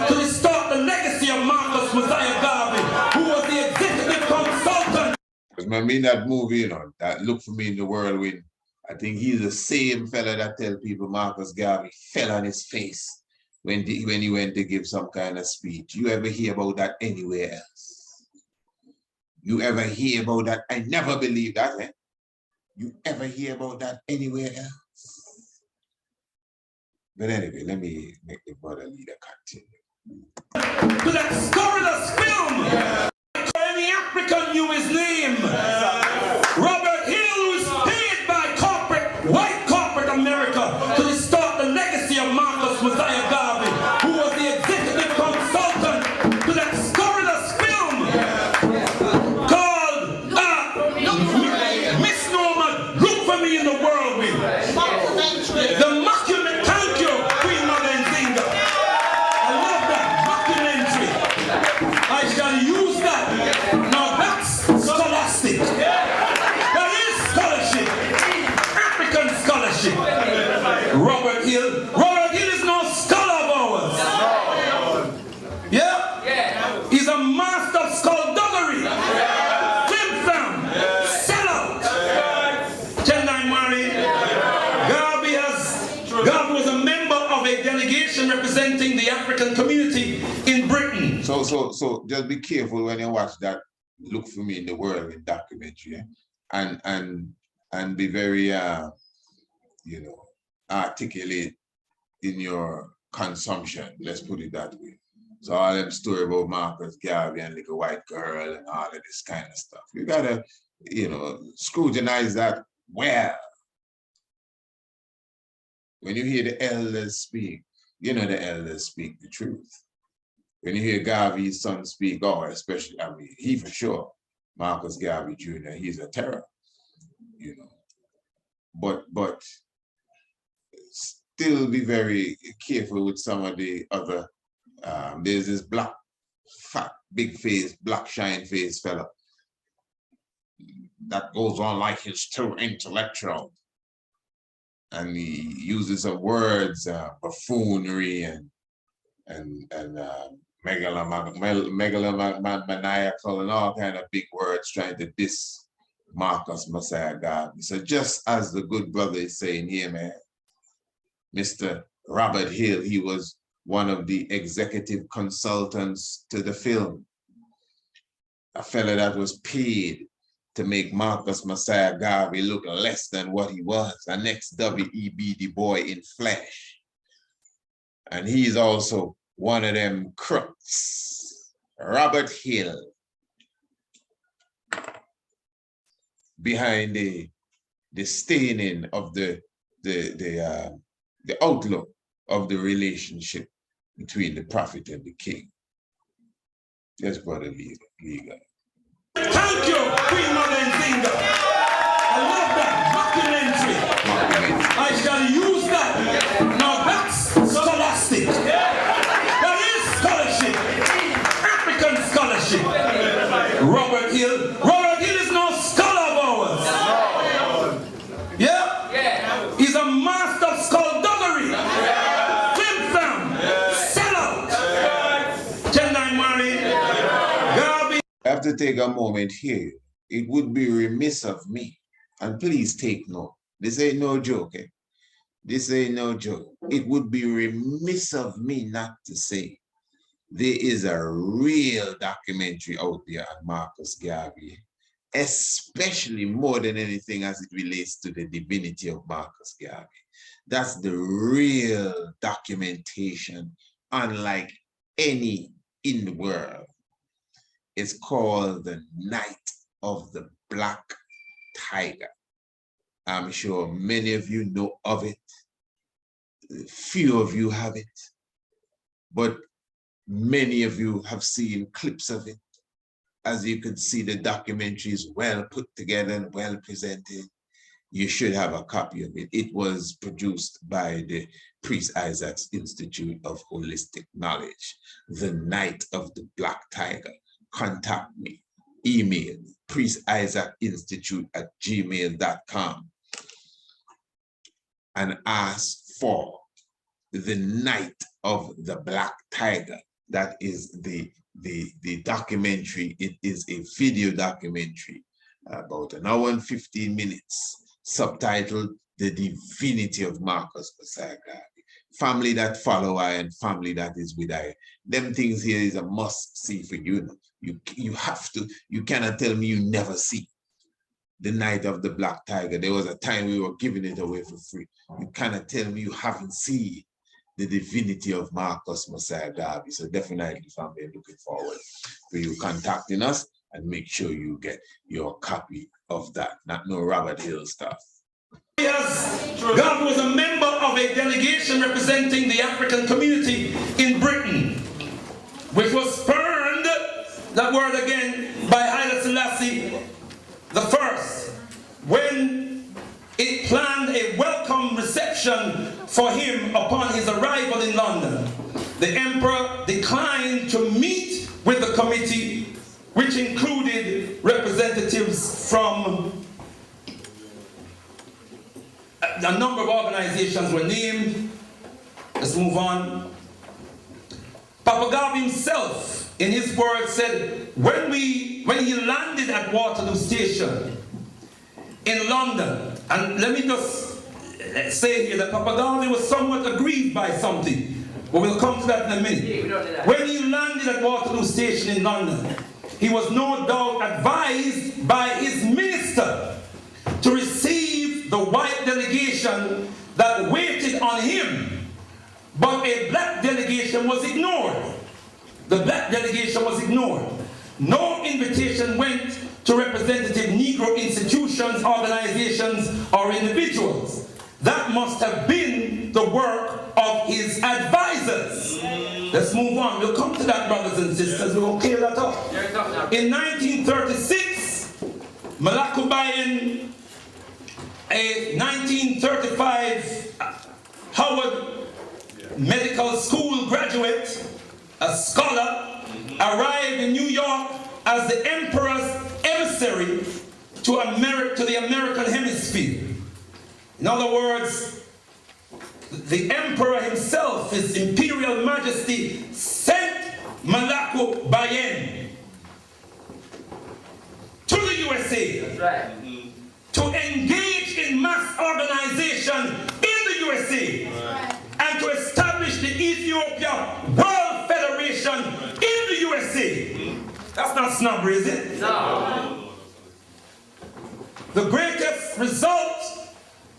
To restart the legacy of Marcus Mosiah Garvey, who was the executive consultant. Because I mean that movie, that Look For Me in the Whirlwind, I think he's the same fella that tell people Marcus Garvey fell on his face when he went to give some kind of speech. You ever hear about that anywhere else? You ever hear about that? I never believed that, eh? You ever hear about that anywhere else? But anyway, let me make the brother leader continue. To that scurrilous film. Any African knew his name. Robert Hill was paid by white corporate America to distort the legacy of Marcus Mosiah Garvey, who was the executive consultant to that scurrilous film called Misnomer, Look for Me in the Whirlwind. The mockumentary, thank you, Queen Mother Nzinga. I love that mockumentary. I shall use that. Now that's scholastic. That is scholarship. African scholarship. Robert Hill is no scholar of ours. Yeah? He's a master of skullduggery. Flim-flam. Sellout. Garvey was a member of a delegation representing the African community in Britain. So just be careful when you watch that Look for Me in the Whirlwind documentary, and be very articulate in your consumption. Let's put it that way. So all them story about Marcus Garvey and little white girl and all of this kind of stuff. You gotta, scrutinize that well. When you hear the elders speak, the elders speak the truth. When you hear Garvey's son speak, especially, he for sure, Marcus Garvey Jr., he's a terror, But still be very careful with some of the other, there's this black, fat, big face, black shine face fella that goes on like he's too intellectual. And he uses some words, buffoonery and megalomaniacal and all kind of big words trying to diss Marcus Mosiah Garvey. So just as the good brother is saying here, man, Mr. Robert Hill, he was one of the executive consultants to the film. A fella that was paid to make Marcus Mosiah Garvey look less than what he was, an ex-W.E.B. Du Bois in flesh. And he's also one of them crooks, Robert Hill, behind the staining of the outlook of the relationship between the prophet and the king. Yes, Brother Liga. Thank you, Queen Mother Nzinga. I love that mockumentary. I shall use that. Now that's scholastic. That is scholarship. African scholarship. Robert Hill is no scholar of ours. Yeah? He's a master of skullduggery. Flim-flam. Sellout. I have to take a moment here. It would be remiss of me, and please take note. This ain't no joke, eh? This ain't no joke. It would be remiss of me not to say there is a real documentary out there on Marcus Garvey, especially more than anything as it relates to the divinity of Marcus Garvey. That's the real documentation, unlike any in the world. It's called The Night of the Black Tiger. I'm sure many of you know of it. Few of you have it, but many of you have seen clips of it. As you can see, the documentary is well put together and well presented. You should have a copy of it. It was produced by the Priest Isaac's Institute of Holistic Knowledge, The Night of the Black Tiger. Contact me, email priestisaacinstitute@gmail.com and ask for The Night of the Black Tiger. That is the documentary. It is a video documentary, about an hour and 15 minutes, subtitled The Divinity of Marcus Mosiah Garvey. Family that follow I and family that is with I. Them things here is a must see for you. You have to, you cannot tell me you never see The Night of the Black Tiger. There was a time we were giving it away for free. You cannot tell me you haven't seen the divinity of Marcus Mosiah Garvey. So definitely, family, looking forward to you contacting us, and make sure you get your copy of that. Not no Robert Hill stuff. Yes, Garvey was a member of a delegation representing the African community in Britain, which was spurned, that word again, by Haile Selassie the First, when it planned a welcome reception for him upon his arrival in London. The emperor declined to meet with the committee, which included representatives from a number of organizations were named. Let's move on. Papa Garvey himself, in his words, said, when he landed at Waterloo Station in London, and let me just say here that Papa Garvey was somewhat aggrieved by something, but we'll come to that in a minute. When he landed at Waterloo Station in London, he was no doubt advised by his minister to receive the white delegation that waited on him, but a black delegation was ignored. The black delegation was ignored. No invitation went to representative Negro institutions, organizations, or individuals. That must have been the work of his advisors. Let's move on. We'll come to that, brothers and sisters. We'll clear that up. In 1936, Malakubayan, a 1935 Howard Medical School graduate, a scholar, arrived in New York as the emperor's emissary to the American hemisphere. In other words, the emperor himself, his imperial majesty, sent Malaku Bayen to the USA. That's right. To engage in mass organization in the USA. Right. And to establish the Ethiopia World Federation in the USA. That's not snobbery, is it? No. The greatest result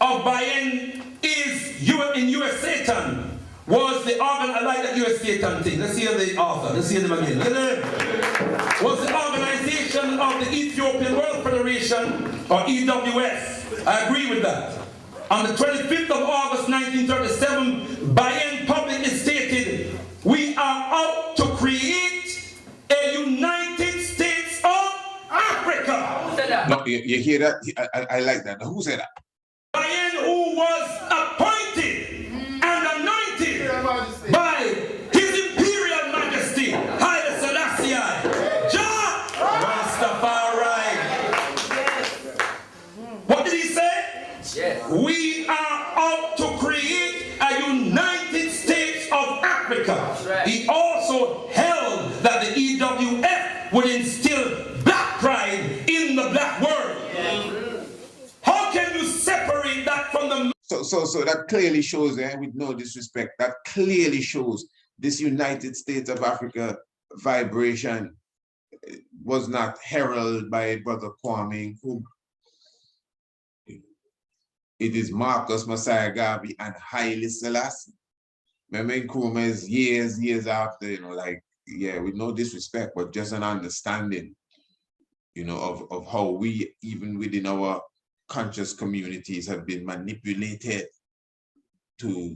of Bayen is in US Satan was the I like that US Satan thing. Let's hear the author. Let's hear them again. Was the organization of the Ethiopian World Federation, or EWF. I agree with that. On the 25th of August 1937, Bayen publicly stated, "We are out to create a United States of Africa." No, you hear that? I like that. Who said that? Bayen, who was appointed and anointed by His Imperial Majesty Haile Selassie, Jah Rastafari. What did he say? Yes. We are out to create a United States of Africa. Right. He also held that the EWF would instill black pride in the black world. Yeah. How can you separate that from the... So that clearly shows, with no disrespect, that clearly shows this United States of Africa vibration was not heralded by Brother Kwame Nkrumah. It is Marcus Mosiah Garvey and Haile Selassie. Remember, Nkrumah is years after, with no disrespect, but just an understanding, of how we, even within our conscious communities, have been manipulated to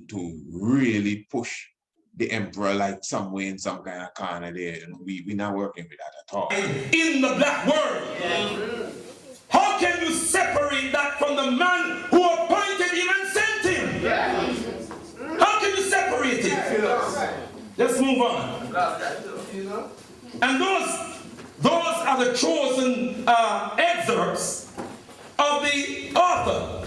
really push the emperor like somewhere in some kind of corner there. And we're not working with that at all. In the black world. Yeah. How can you separate that from the man who appointed him and sent him? Yeah. How can you separate it? Let's move on. And those are the chosen excerpts of the author.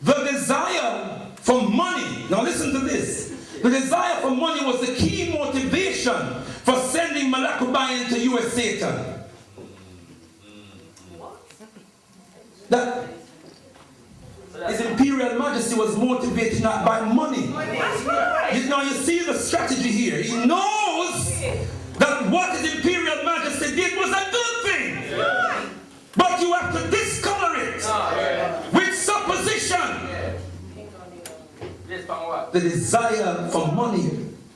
The desire for money. Now listen to this. The desire for money was the key motivation for sending Malaku Bayen to US Satan. That His Imperial Majesty was motivated not by money. Now you see the strategy here. He knows that what His Imperial Majesty did was a good thing. But you have to discolor it with supposition. the desire for money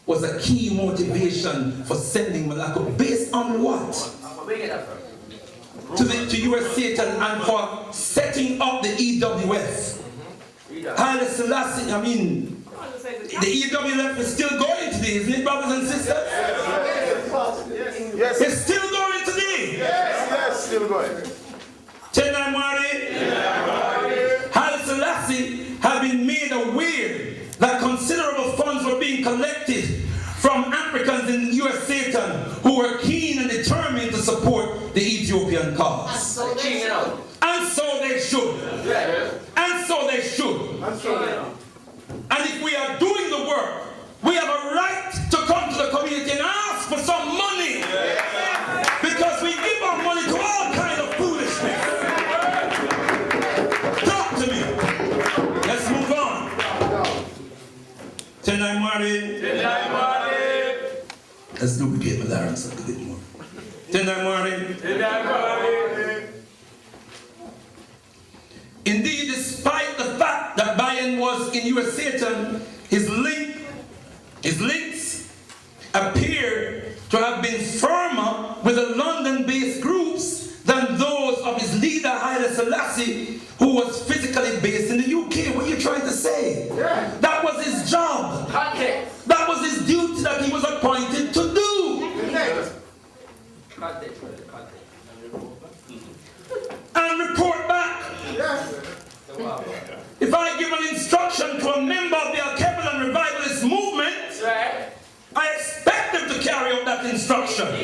was a key motivation for sending Malako. Based on what? To US Satan and for setting up the EWF. Haile Selassie, I mean, the EWF is still going today, isn't it, brothers and sisters? Yes. It's still going today. Yes, still going. Tenai Mari, Haile Selassie had been made aware that considerable funds were being collected from Africans in US Satan who were keen and determined to support the Ethiopian cause. And so they should. And so they should. And if we are doing the work, we have a right to come to the community and ask for some money. Because we give our money to all kinds of foolishness. Talk to me. Let's move on. Tenai Mari. Let's duplicate the larynx a bit more. Tenai Mari. Indeed, despite the fact that Bayan was in US Satan, his links appear to have been firmer with the London-based groups than those of his leader Haile Selassie, who was physically based in the UK. What are you trying to say? Yeah. That was his job. Context. That was his duty that he was appointed to do. Context. And report back. Yes. If I give an instruction to a member of the Al-Qaeda revivalist movement, I expect them to carry out that instruction to the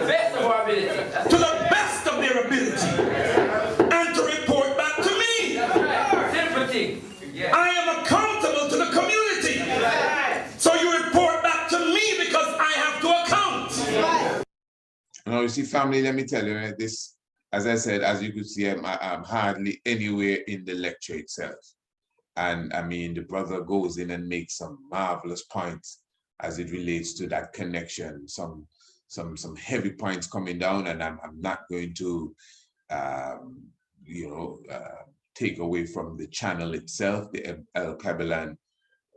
best of our ability. To the best of their ability. And to report back to me. Sympathy. I am accountable to the community. So you report back to me because I have to account. Now, you see, family, let me tell you, this, as I said, as you could see, I'm hardly anywhere in the lecture itself. And I mean, the brother goes in and makes some marvelous points as it relates to that connection, some heavy points coming down, and I'm not going to, take away from the channel itself, the El Kabilan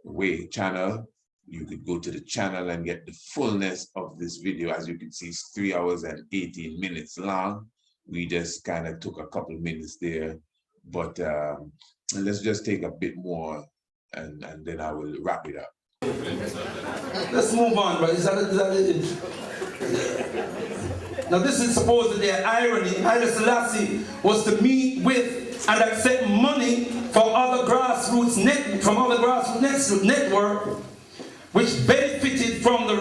Way channel. You could go to the channel and get the fullness of this video. As you can see, it's 3 hours and 18 minutes long. We just kind of took a couple of minutes there, but let's just take a bit more, and then I will wrap it up. Let's move on, but is that it? Now this is supposedly an irony. Haile Selassie was to meet with and accept money from other grassroots network, which benefited from the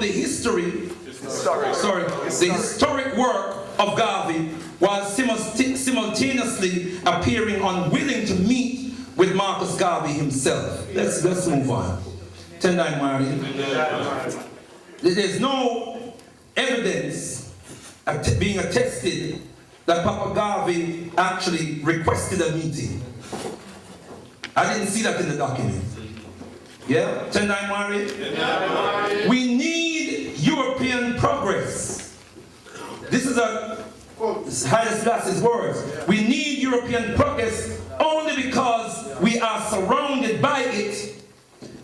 historic work of Garvey, while simultaneously appearing unwilling to meet with Marcus Garvey himself. Let's move on. Tendai Mari. There's no evidence being attested that Papa Garvey actually requested a meeting. I didn't see that in the document. Yeah? Tendai Mari. We need European progress. This is Haile Selassie's words. We need European progress only because we are surrounded by it.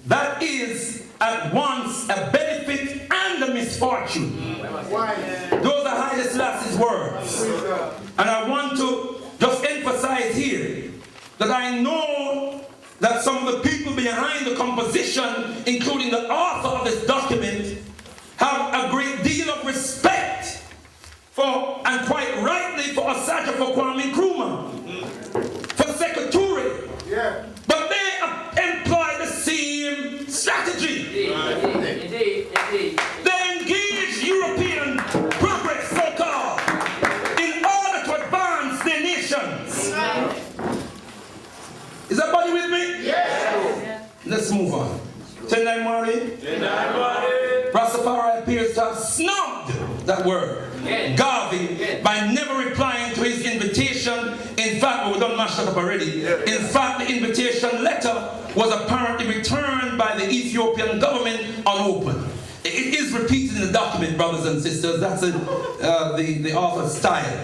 That is at once a benefit and a misfortune. Those are Haile Selassie's words. And I want to just emphasize here that I know that some of the people behind the composition, including the author of this document, have a great deal of respect for, and quite rightly, for Osaka, for Kwame Nkrumah, for Sekaturi. Yeah. But they employ the same strategy. Indeed. They engage European progress, so-called, in order to advance their nations. Is everybody with me? Yes. Let's move on. Tendai Mari. Rastafari appears to have snubbed that word, Garvey, by never replying to his invitation. In fact, we don't mash that up already. In fact, the invitation letter was apparently returned by the Ethiopian government unopened. It is repeated in the document, brothers and sisters. That's the author's style.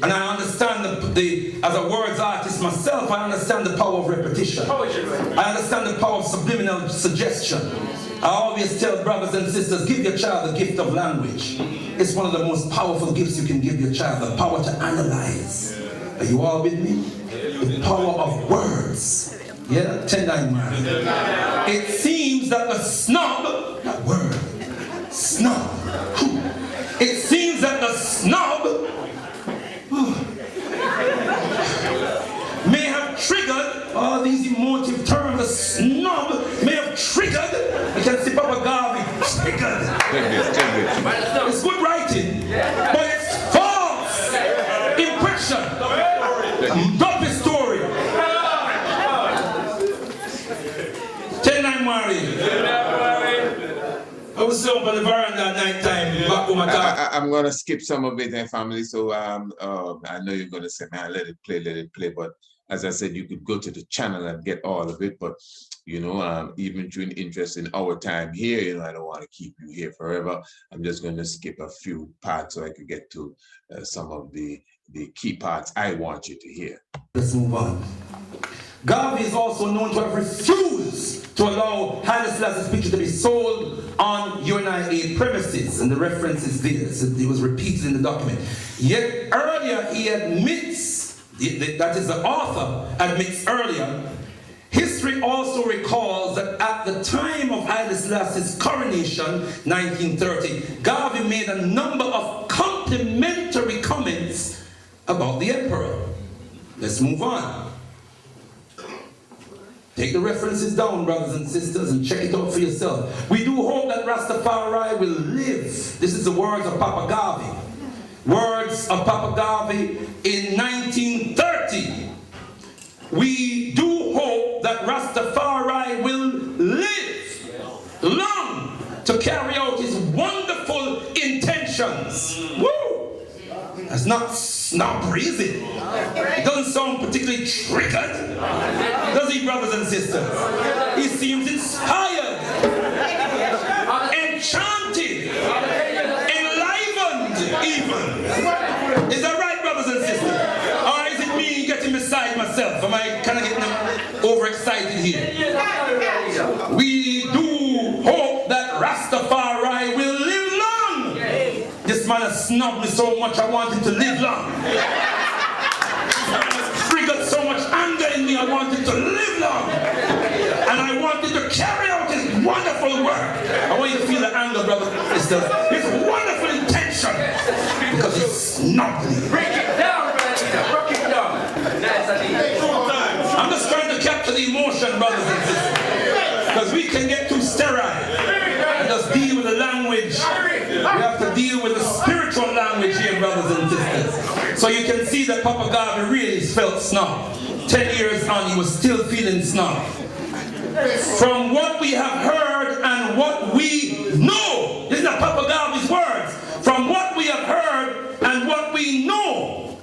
And I understand as a words artist myself, I understand the power of repetition. I understand the power of subliminal suggestion. I always tell brothers and sisters, give your child the gift of language. It's one of the most powerful gifts you can give your child, the power to analyze. Are you all with me? The power of words. Yeah, 10-9. It seems that the snub, that word, snub. It seems that the snub may have triggered all these emotive terms. The snub may have triggered. You can see Papa Garvey triggered. It's good writing, but it's false impression. Drop his story. 10-9 I was up on the veranda at night time. I'm gonna skip some of it, family. So I know you're gonna say, man, let it play. But as I said, you could go to the channel and get all of it. But you know, even through an interest in our time here, you know, I don't want to keep you here forever. I'm just going to skip a few parts so I could get to some of the key parts I want you to hear. Let's move on. Garvey is also known to have refused to allow Haile Selassie's picture to be sold on UNIA premises, and the reference is there. So it was repeated in the document. Yet earlier he admits, that is the author admits earlier, history also recalls that at the time of Haile Selassie's coronation, 1930, Garvey made a number of complimentary comments about the emperor. Let's move on. Take the references down, brothers and sisters, and check it out for yourself. We do hope that Rastafari will live. This is the words of Papa Garvey. Words of Papa Garvey in 1930. We do hope that Rastafari will live long to carry out his wonderful intentions. Woo! That's not snobbery, is it? It doesn't sound particularly triggered, does he, brothers and sisters? He seems inspired, enchanted, enlivened even. Is that right, brothers and sisters? Or is it me getting beside myself? Am I kind of getting overexcited here? We do hope that Rastafari will live long. This man has snubbed me so much I want him to live long. Triggered so much anger in me I want him to live long. And I want him to carry out his wonderful work. I want you to feel the anger, brother. It's his wonderful intention. Because he snubbed me. Break it down, brother. Break it down. I'm just trying to capture the emotion, brothers and sisters. Because we can get too sterile and just deal with the language. We have to deal with the spiritual language here, brothers and sisters. So you can see that Papa Garvey really felt snubbed. 10 years on, he was still feeling snubbed. From what we have heard and what we know, these are Papa Garvey's words. From what we have heard and what we know.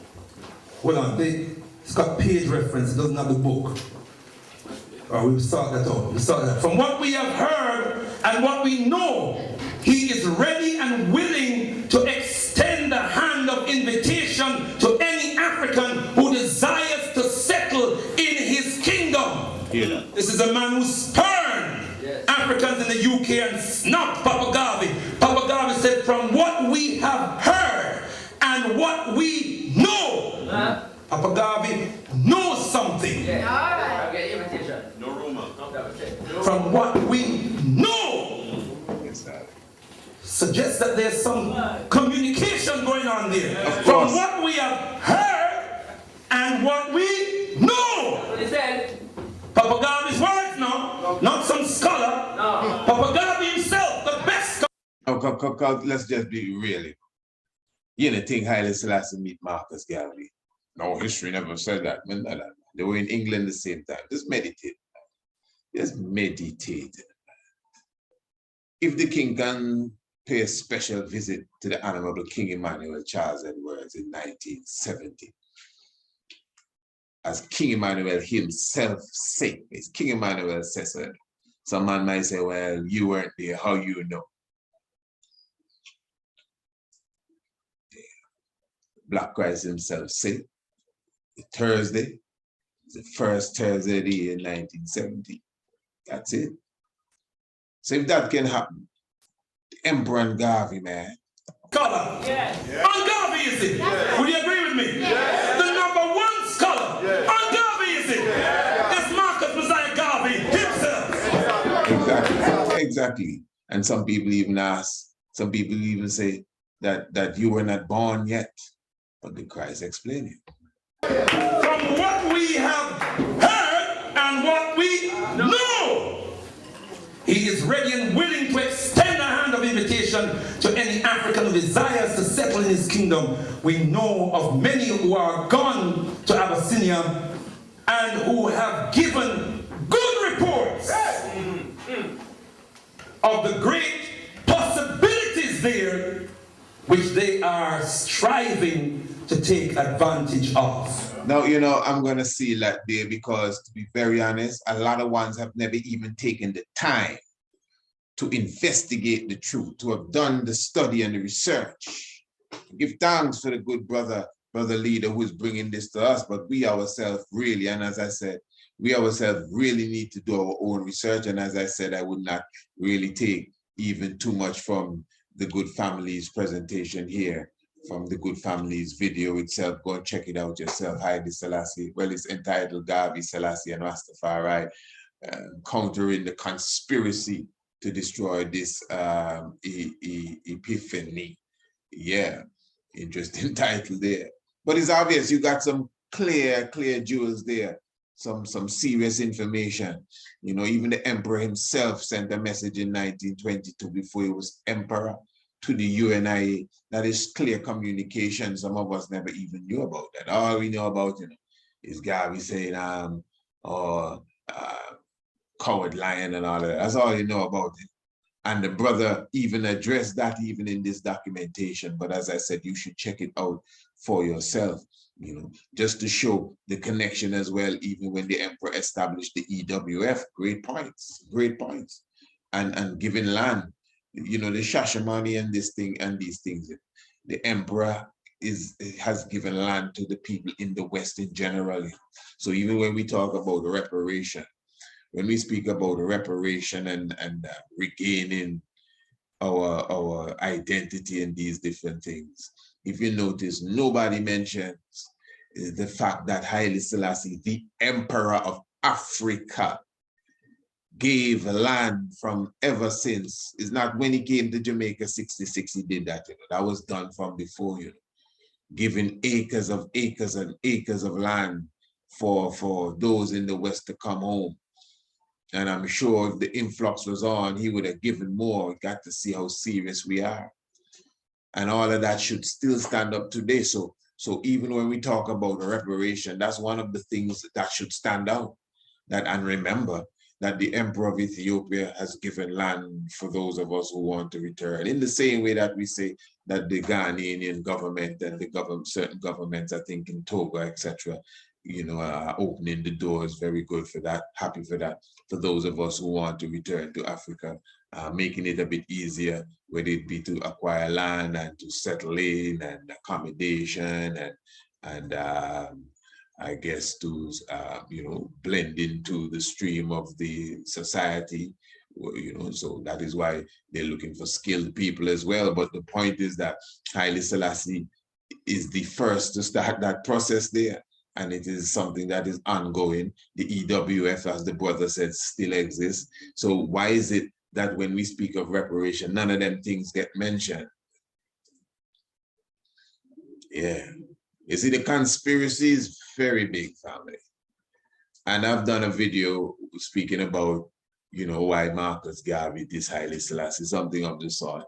Hold on, it's got page reference, it doesn't have the book. We'll sort that out. From what we have heard and what we know, he is ready and willing to extend the hand of invitation to any African who desires to settle in his kingdom. Yeah. This is a man who spurned Africans in the UK and snubbed Papa Garvey. Papa Garvey said, from what we have heard and what we know, Papa Garvey knows something. I'll get invitation. No rumor. From what we know, suggests that there's some communication going on there. From what we have heard and what we know. What he said? Papa Garvey's words now, not some scholar. No. Papa Garvey himself, the best scholar. Oh, let's just be real. You don't think Haile Selassie meet Marcus Garvey? No, history never said that. They were in England at the same time. Just meditate. Just meditate. If the king can pay a special visit to the Honorable King Emmanuel Charles Edwards in 1970, as King Emmanuel himself said, King Emmanuel says it. Some man might say, well, you weren't there, how you know? Black Christ himself say. Thursday, the first Thursday of the year in 1970. That's it. So if that can happen, the Emperor and Garvey, man. Scholar. Yes. On Garvey is it? Would you agree with me? The number one scholar on Garvey is it? It's Marcus Mosiah Garvey himself. Exactly. And some people even ask, some people even say that you were not born yet. But did Christ explain it? From what we have heard and what we know, he is ready and willing to extend a hand of invitation to any African who desires to settle in his kingdom. We know of many who are gone to Abyssinia and who have given good reports of the great possibilities there which they are striving to take advantage of. Now, you know, I'm going to see that there because, to be very honest, a lot of ones have never even taken the time to investigate the truth, to have done the study and the research. Give thanks for the good brother leader who is bringing this to us, but we ourselves really, and as I said, we ourselves really need to do our own research. And as I said, I would not really take even too much from the Good Family's presentation here, from the Good Family's video itself. Go and check it out yourself. Haile Selassie. Well, it's entitled Garvey, Selassie, and Rastafari, countering the conspiracy to destroy this epiphany. Yeah, interesting title there. But it's obvious you got some clear jewels there, some serious information. You know, even the emperor himself sent a message in 1922 before he was emperor to the UNIA. That is clear communication. Some of us never even knew about that. All we know about, you know, is Garvey saying, coward lion and all of that. That's all you know about it. And the brother even addressed that even in this documentation. But as I said, you should check it out for yourself, you know, just to show the connection as well, even when the emperor established the EWF. Great points. And giving land, you know, the Shashamani and this thing and these things. The emperor has given land to the people in the West in general. So even when we talk about reparation, when we speak about reparation and regaining our identity and these different things, if you notice, nobody mentions the fact that Haile Selassie, the emperor of Africa, gave land from ever since. It's not when he came to Jamaica 66, he did that. You know, that was done from before, you know, giving acres and acres of land for those in the West to come home. And I'm sure if the influx was on, he would have given more. Got to see how serious we are. And all of that should still stand up today. So even when we talk about reparation, that's one of the things that should stand out. And remember that the Emperor of Ethiopia has given land for those of us who want to return. In the same way that we say that the Ghanaian government and certain governments, I think in Togo, etc., you know, opening the doors, very good for that, happy for that, for those of us who want to return to Africa, making it a bit easier, whether it be to acquire land and to settle in and accommodation and I guess to, you know, blend into the stream of the society, you know, so that is why they're looking for skilled people as well. But the point is that Haile Selassie is the first to start that process there. And it is something that is ongoing. The EWF, as the brother said, still exists. So why is it that when we speak of reparation, none of them things get mentioned? Yeah. You see, the conspiracy is very big, family. And I've done a video speaking about, you know, why Marcus Garvey, this Haile Selassie, something of the sort.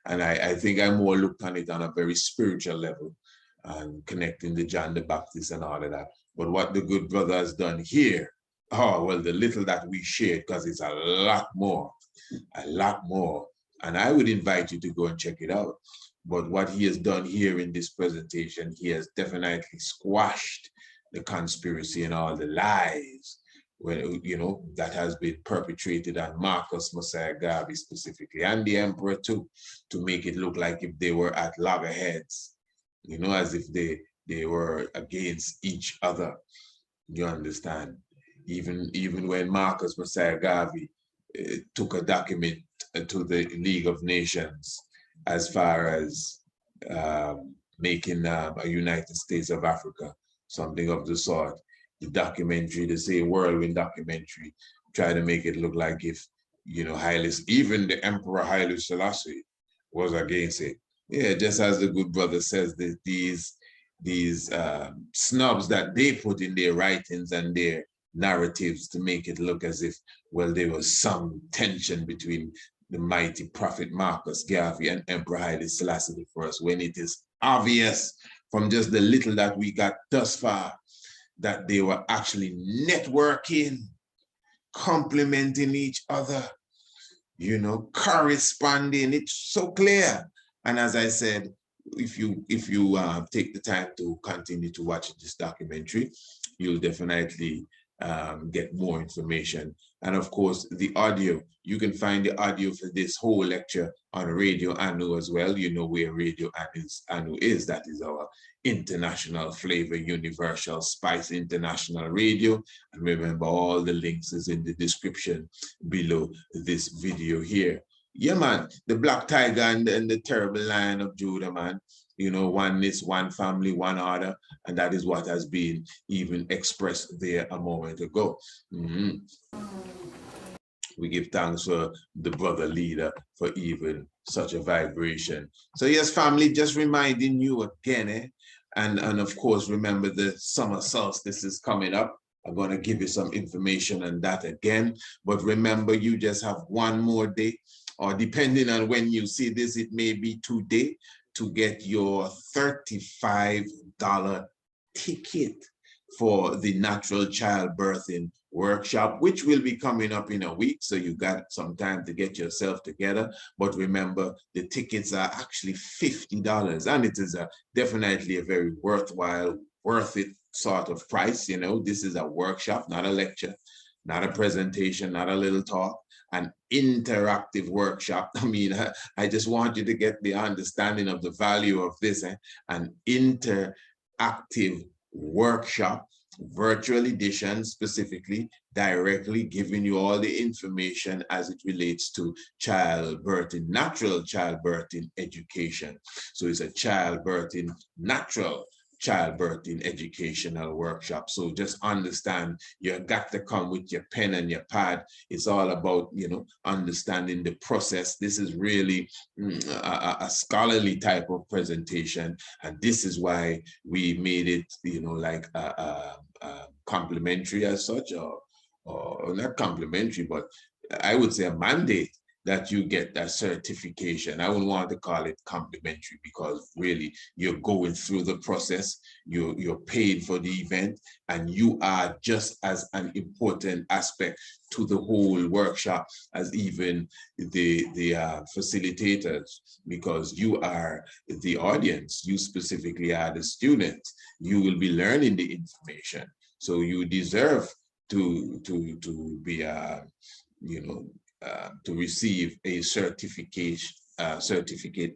And I think I more looked on it on a very spiritual level, and connecting the John the Baptist and all of that. But what the good brother has done here, oh, well, the little that we shared, because it's a lot more. And I would invite you to go and check it out. But what he has done here in this presentation, he has definitely squashed the conspiracy and all the lies, you know, that has been perpetrated on Marcus Mosiah Garvey specifically, and the emperor too, to make it look like if they were at loggerheads. you know, as if they were against each other. You understand? Even when Marcus Mosiah Garvey took a document to the League of Nations as far as making a United States of Africa, something of the sort. The documentary, the same Whirlwind documentary, try to make it look like if, you know, Haile, even the Emperor Haile Selassie was against it. Yeah, just as the good brother says, that these snubs that they put in their writings and their narratives to make it look as if, well, there was some tension between the mighty prophet Marcus Garvey and Emperor Haile Selassie I, when it is obvious from just the little that we got thus far that they were actually networking, complementing each other, you know, corresponding. It's so clear. And as I said, if you take the time to continue to watch this documentary, you'll definitely get more information. And of course, the audio, you can find the audio for this whole lecture on Radio Anu as well. You know where Radio Anu is. That is our international flavor, universal spice, international radio. And remember, all the links is in the description below this video here. Yeah, man, the Black Tiger and the Terrible Lion of Judah, man. You know, oneness, one family, one order, and that is what has been even expressed there a moment ago. We give thanks for the brother leader for even such a vibration. So yes, family, just reminding you again, and of course, remember the summer solstice is coming up. I'm going to give you some information on that again, but remember, you just have one more day, or depending on when you see this, it may be today, to get your $35 ticket for the natural childbirthing workshop, which will be coming up in a week. So you got some time to get yourself together. But remember, the tickets are actually $50, and it is definitely a very worthwhile, worth it sort of price. You know, this is a workshop, not a lecture, not a presentation, not a little talk. An interactive workshop. I mean, I just want you to get the understanding of the value of this, an interactive workshop, virtual edition specifically, directly giving you all the information as it relates to childbirthing, natural childbirthing education. So it's a childbirthing, natural childbirthing educational workshop. So just understand, you got to come with your pen and your pad. It's all about, you know, understanding the process. This is really a scholarly type of presentation, and this is why we made it, you know, like complimentary as such, or not complimentary, but I would say a mandate that you get that certification. I wouldn't want to call it complimentary, because really you're going through the process, you're paid for the event, and you are just as an important aspect to the whole workshop as even the facilitators, because you are the audience, you specifically are the student, you will be learning the information. So you deserve to be, you know, to receive a certificate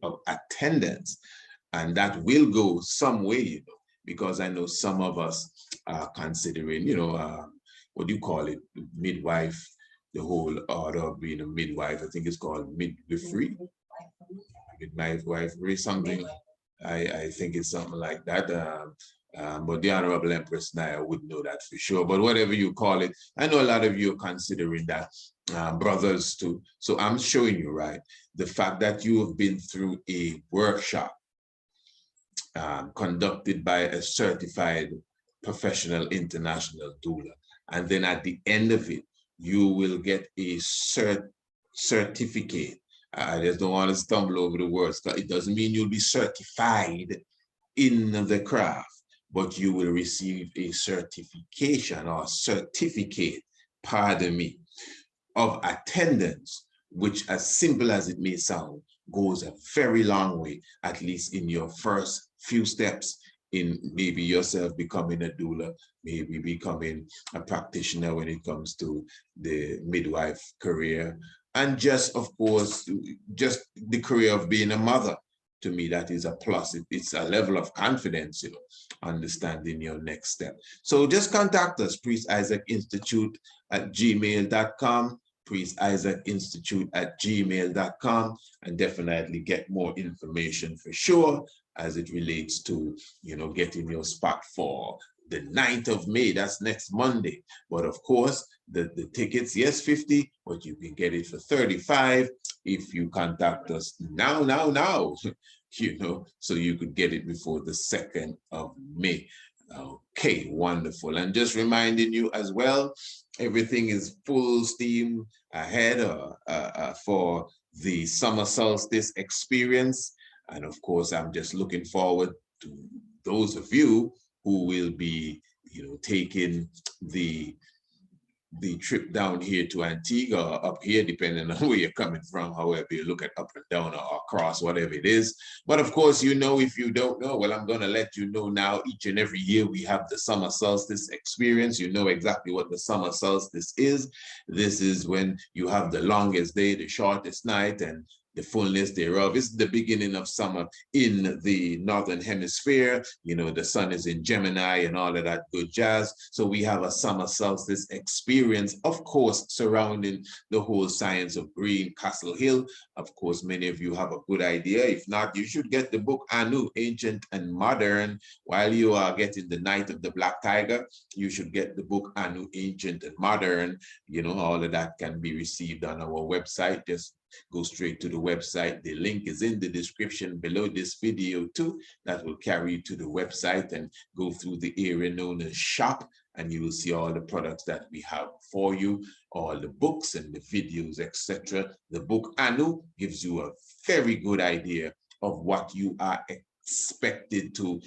of attendance, and that will go some way, you know, because I know some of us are considering, you know, what do you call it, midwife, the whole order of being a midwife. I think it's called midwifery, midwifery, something. I think it's something like that. But the Honorable Empress Naya would know that for sure. But whatever you call it, I know a lot of you are considering that, brothers too. So I'm showing you, right, the fact that you have been through a workshop conducted by a certified professional international doula, and then at the end of it, you will get a certificate. I just don't want to stumble over the words. It doesn't mean you'll be certified in the craft, but you will receive a certification or certificate, pardon me, of attendance, which, as simple as it may sound, goes a very long way, at least in your first few steps in maybe yourself becoming a doula, maybe becoming a practitioner when it comes to the midwife career, and just, of course, just the career of being a mother. to me, that is a plus. It's a level of confidence, you know, understanding your next step. So just contact us, priestIsaacInstitute@gmail.com, priestIsaacInstitute@gmail.com, and definitely get more information for sure as it relates to, you know, getting your spot for the 9th of May. That's next Monday. But of course, the tickets, yes, 50, but you can get it for 35 if you contact us now, you know, so you could get it before the 2nd of May. Okay, wonderful. And just reminding you as well, everything is full steam ahead for the summer solstice experience. And of course, I'm just looking forward to those of you who will be, you know, taking the trip down here to Antigua, or up here, depending on where you're coming from, however you look at up and down or across, whatever it is. But of course, you know, if you don't know, well, I'm going to let you know now. Each and every year we have the summer solstice experience. You know exactly what the summer solstice is. This is when you have the longest day, the shortest night, and the fullness thereof. It's the beginning of summer in the northern hemisphere. You know, the sun is in Gemini and all of that good jazz. So we have a summer solstice experience, of course, surrounding the whole science of Green Castle Hill. Of course, many of you have a good idea. If not, you should get the book Anu, Ancient and Modern. While you are getting the Night of the Black Tiger, you should get the book Anu, Ancient and Modern. You know, all of that can be received on our website. Just go straight to the website. The link is in the description below this video too. That will carry you to the website and go through the area known as shop, and you will see all the products that we have for you, all the books and the videos, etc. The book Anu gives you a very good idea of what you are expected to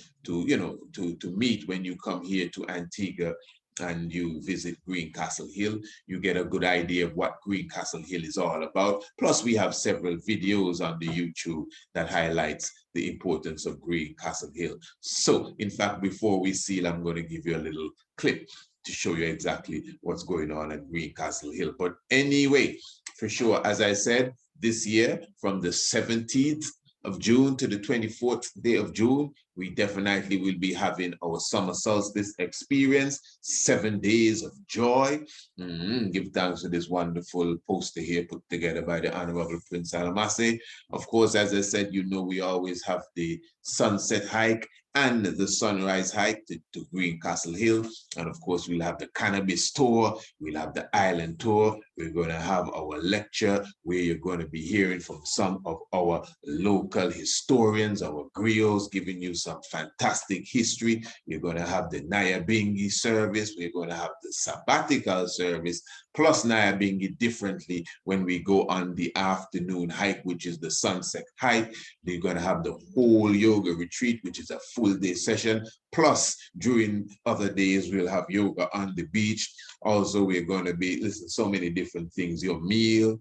meet when you come here to Antigua and you visit Green Castle Hill. You get a good idea of what Green Castle Hill is all about. Plus, we have several videos on the YouTube that highlights the importance of Green Castle Hill. So, in fact, before we seal, I'm going to give you a little clip to show you exactly what's going on at Green Castle Hill. But anyway, for sure, as I said, this year, from the 17th of June to the 24th day of June, we definitely will be having our summer solstice experience, 7 days of joy. Give thanks to this wonderful poster here put together by the Honorable Prince Alamase. Of course, as I said, you know, we always have the sunset hike and the sunrise hike to Green Castle Hill. And of course, we'll have the cannabis tour, we'll have the island tour, we're going to have our lecture where you're going to be hearing from some of our local historians, our griots, giving you some fantastic history. You're going to have the Nyabingi service, we're going to have the sabbatical service, plus Nyabingi differently when we go on the afternoon hike, which is the sunset hike. We're going to have the whole yoga retreat, which is a full day session. Plus, during other days, we'll have yoga on the beach. Also, we're going to be, listen, so many different things. Your meal,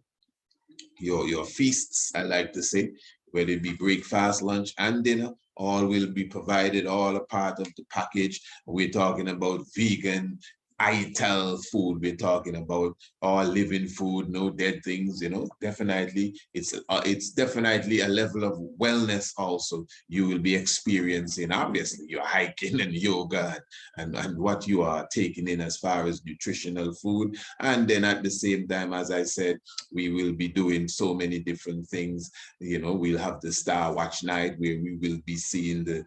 your feasts, I like to say, whether it be breakfast, lunch, and dinner, all will be provided, all a part of the package. We're talking about vegan, ITEL food. We're talking about all living food, no dead things, you know. Definitely, it's definitely a level of wellness also you will be experiencing. Obviously, you're hiking and yoga and what you are taking in as far as nutritional food. And then at the same time, as I said, we will be doing so many different things. You know, we'll have the Star Watch Night where we will be seeing the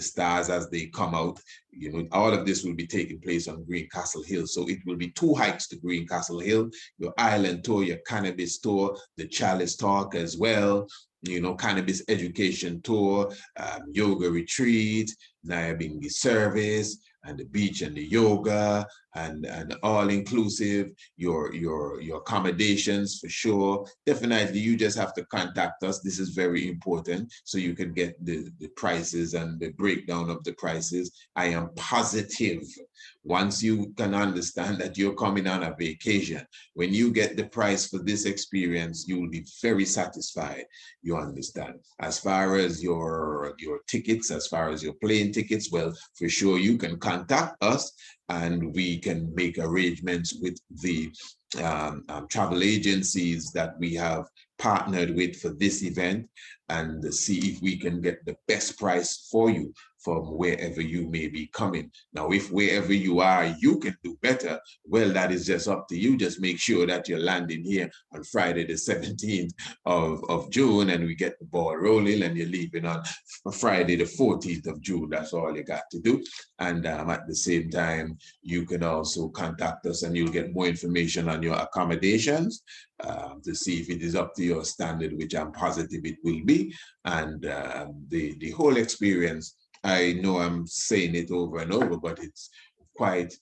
stars as they come out. You know, all of this will be taking place on Green Castle Hill. So it will be 2 hikes to Green Castle Hill, your island tour, your cannabis tour, the chalice talk as well, you know, cannabis education tour, yoga retreat, Nyabingi service, and the beach and the yoga, and all inclusive, your accommodations for sure. Definitely, you just have to contact us. This is very important, so you can get the prices and the breakdown of the prices. I am positive once you can understand that you're coming on a vacation, when you get the price for this experience, you will be very satisfied. You understand? As far as your tickets, as far as your plane tickets, well, for sure you can contact us and we can make arrangements with the travel agencies that we have partnered with for this event, and see if we can get the best price for you from wherever you may be coming. Now, if wherever you are, you can do better, well, that is just up to you. Just make sure that you're landing here on Friday, the 17th of June, and we get the ball rolling, and you're leaving on Friday, the 14th of June. That's all you got to do. And at the same time, you can also contact us, and you'll get more information on your accommodations to see if it is up to your standard, which I'm positive it will be. And the whole experience, I know I'm saying it over and over, but it's quite,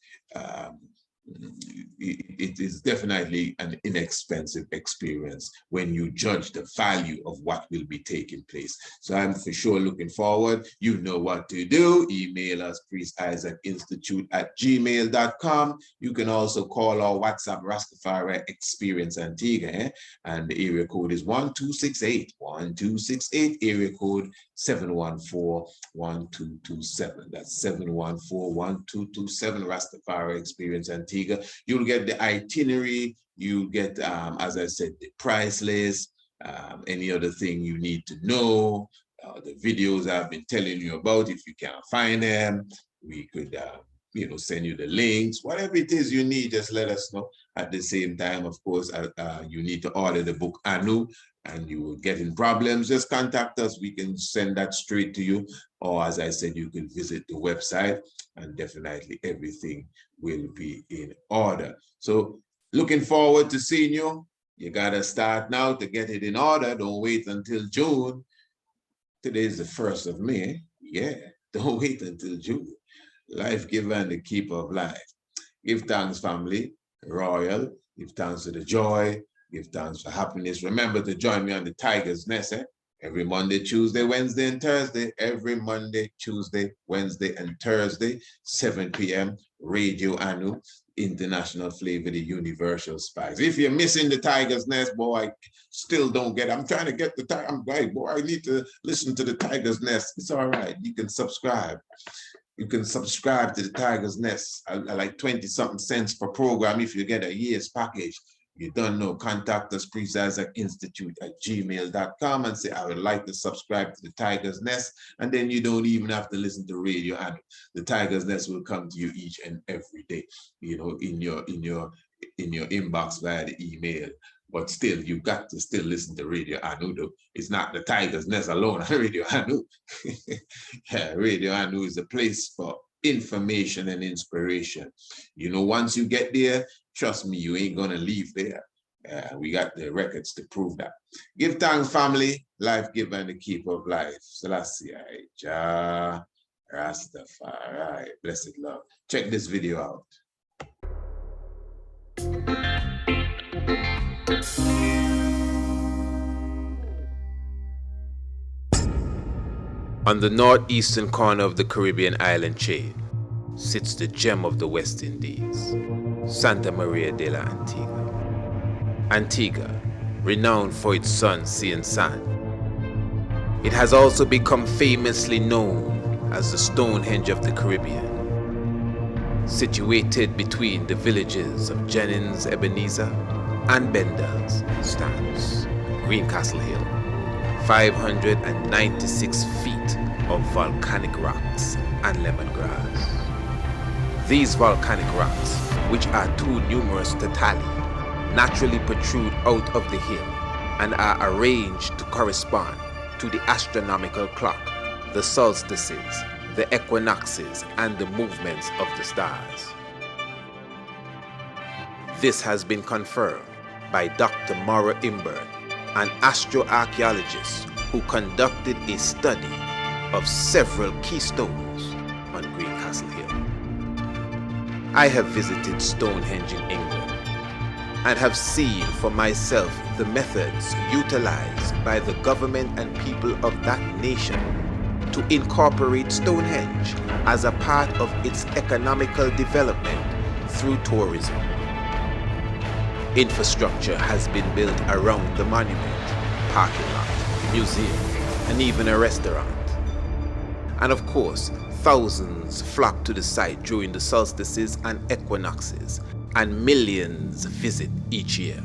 it is definitely an inexpensive experience when you judge the value of what will be taking place. So I'm for sure looking forward. You know what to do. Email us, priestisaacinstitute@gmail.com. You can also call our WhatsApp Rastafari Experience Antigua, and the area code is 1268. 1268, area code 714-1227. That's 714-1227, Rastafari Experience Antigua. You'll get the itinerary, you get, as I said, the price list, any other thing you need to know, the videos I've been telling you about. If you can't find them, we could send you the links. Whatever it is you need, just let us know. At the same time, of course, you need to order the book Anu, and you will get in problems, just contact us. We can send that straight to you. Or as I said, you can visit the website, and definitely everything will be in order. So looking forward to seeing you. You gotta start now to get it in order. Don't wait until June. Today is the 1st of May. Yeah, don't wait until June. Life giver and the keeper of life. Give thanks, family. Royal. Give thanks to the joy. Give thanks for happiness. Remember to join me on the Tiger's Nest, every Monday, Tuesday, Wednesday, and Thursday. Every Monday, Tuesday, Wednesday, and Thursday, 7 p.m. Radio Anu, International Flavor, the Universal Spice. If you're missing the Tiger's Nest, boy, I still don't get it. I'm trying to get the Tiger. I'm like, boy, I need to listen to the Tiger's Nest. It's all right. You can subscribe. You can subscribe to the Tiger's Nest. I like 20-something cents per program if you get a year's package. You don't know, contact us, priestisaacinstitute@gmail.com, and say, I would like to subscribe to the Tiger's Nest. And then you don't even have to listen to radio. And the Tiger's Nest will come to you each and every day, in your inbox via the email. But still, you got to still listen to Radio Anu, though. It's not the Tiger's Nest alone on Radio Anu. Yeah, Radio Anu is a place for information and inspiration. Once you get there, trust me, you ain't gonna leave there. We got the records to prove that. Give thanks, family. Life giver and the keeper of life. Selassie, Jah, Rastafari. Blessed love. Check this video out. On the northeastern corner of the Caribbean island chain sits the gem of the West Indies, Santa Maria de la Antigua. Antigua, renowned for its sun, sea, and sand. It has also become famously known as the Stonehenge of the Caribbean. Situated between the villages of Jennings, Ebenezer, and Bendel's stands Greencastle Hill, 596 feet of volcanic rocks and lemongrass. These volcanic rocks, which are too numerous to tally, naturally protrude out of the hill and are arranged to correspond to the astronomical clock, the solstices, the equinoxes, and the movements of the stars. This has been confirmed by Dr. Maura Imbert, an astroarchaeologist who conducted a study of several keystones on Greencastle Hill. I have visited Stonehenge in England and have seen for myself the methods utilized by the government and people of that nation to incorporate Stonehenge as a part of its economical development through tourism. Infrastructure has been built around the monument, parking lot, museum, and even a restaurant. And of course, thousands flock to the site during the solstices and equinoxes and millions visit each year.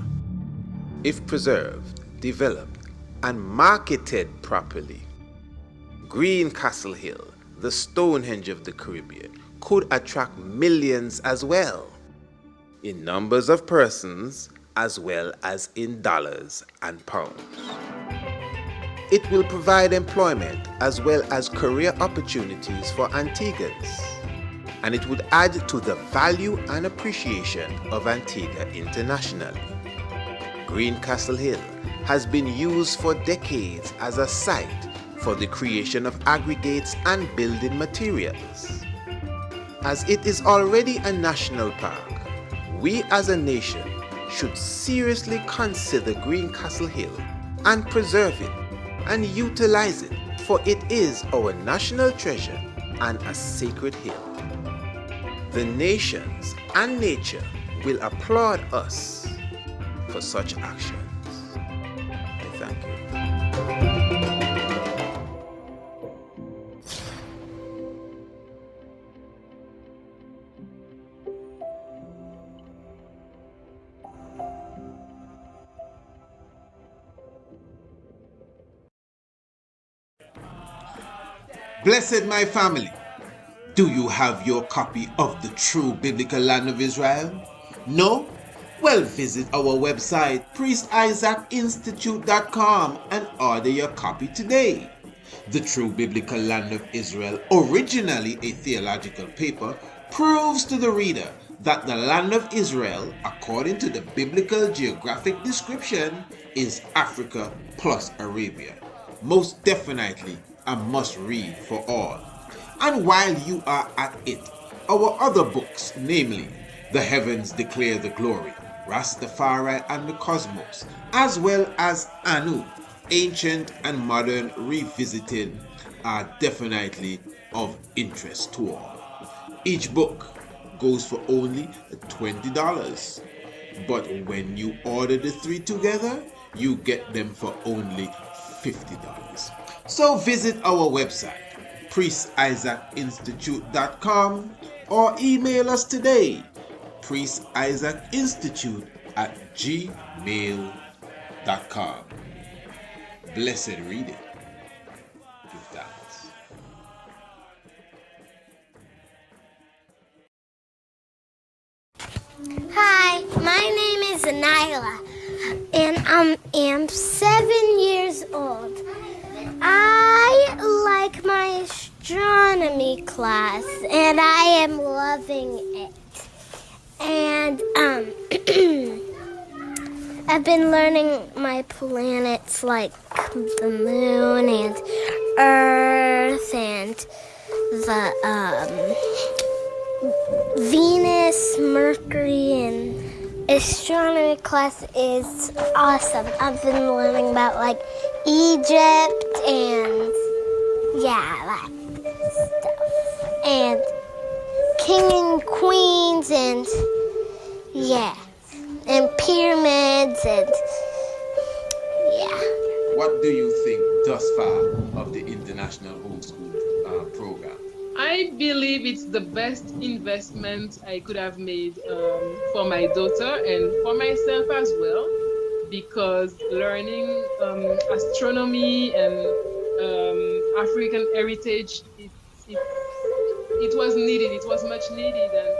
If preserved, developed, and marketed properly, Green Castle Hill, the Stonehenge of the Caribbean, could attract millions as well, in numbers of persons as well as in dollars and pounds. It will provide employment as well as career opportunities for Antiguans, and it would add to the value and appreciation of Antigua internationally. Green Castle Hill has been used for decades as a site for the creation of aggregates and building materials. As it is already a national park, we as a nation should seriously consider Green Castle Hill and preserve it and utilize it, for it is our national treasure and a sacred hill. The nations and nature will applaud us for such actions. I thank you. Blessed my family, do you have your copy of the true biblical land of Israel? No? Well, visit our website, priestisaacinstitute.com, and order your copy today. The True Biblical Land of Israel, originally a theological paper, proves to the reader that the land of Israel, according to the biblical geographic description, is Africa plus Arabia. Most definitely a must-read for all. And while you are at it, our other books, namely The Heavens Declare the Glory, Rastafari and the Cosmos, as well as Anu, Ancient and Modern Revisited, are definitely of interest to all. Each book goes for only $20, but when you order the three together, you get them for only $50. So visit our website, priestisaacinstitute.com, or email us today, priestisaacinstitute@gmail.com. Blessed reading. Give thanks. Hi, my name is Nyla, and I am 7 years old. I like my astronomy class, and I am loving it. And I've been learning my planets like the moon and Earth and the Venus, Mercury, and astronomy class is awesome. I've been learning about like Egypt and that stuff. And king and queens and and pyramids and What do you think thus far of the International Homeschool program? I believe it's the best investment I could have made for my daughter and for myself as well, because learning astronomy and African heritage, it was needed. It was much needed, and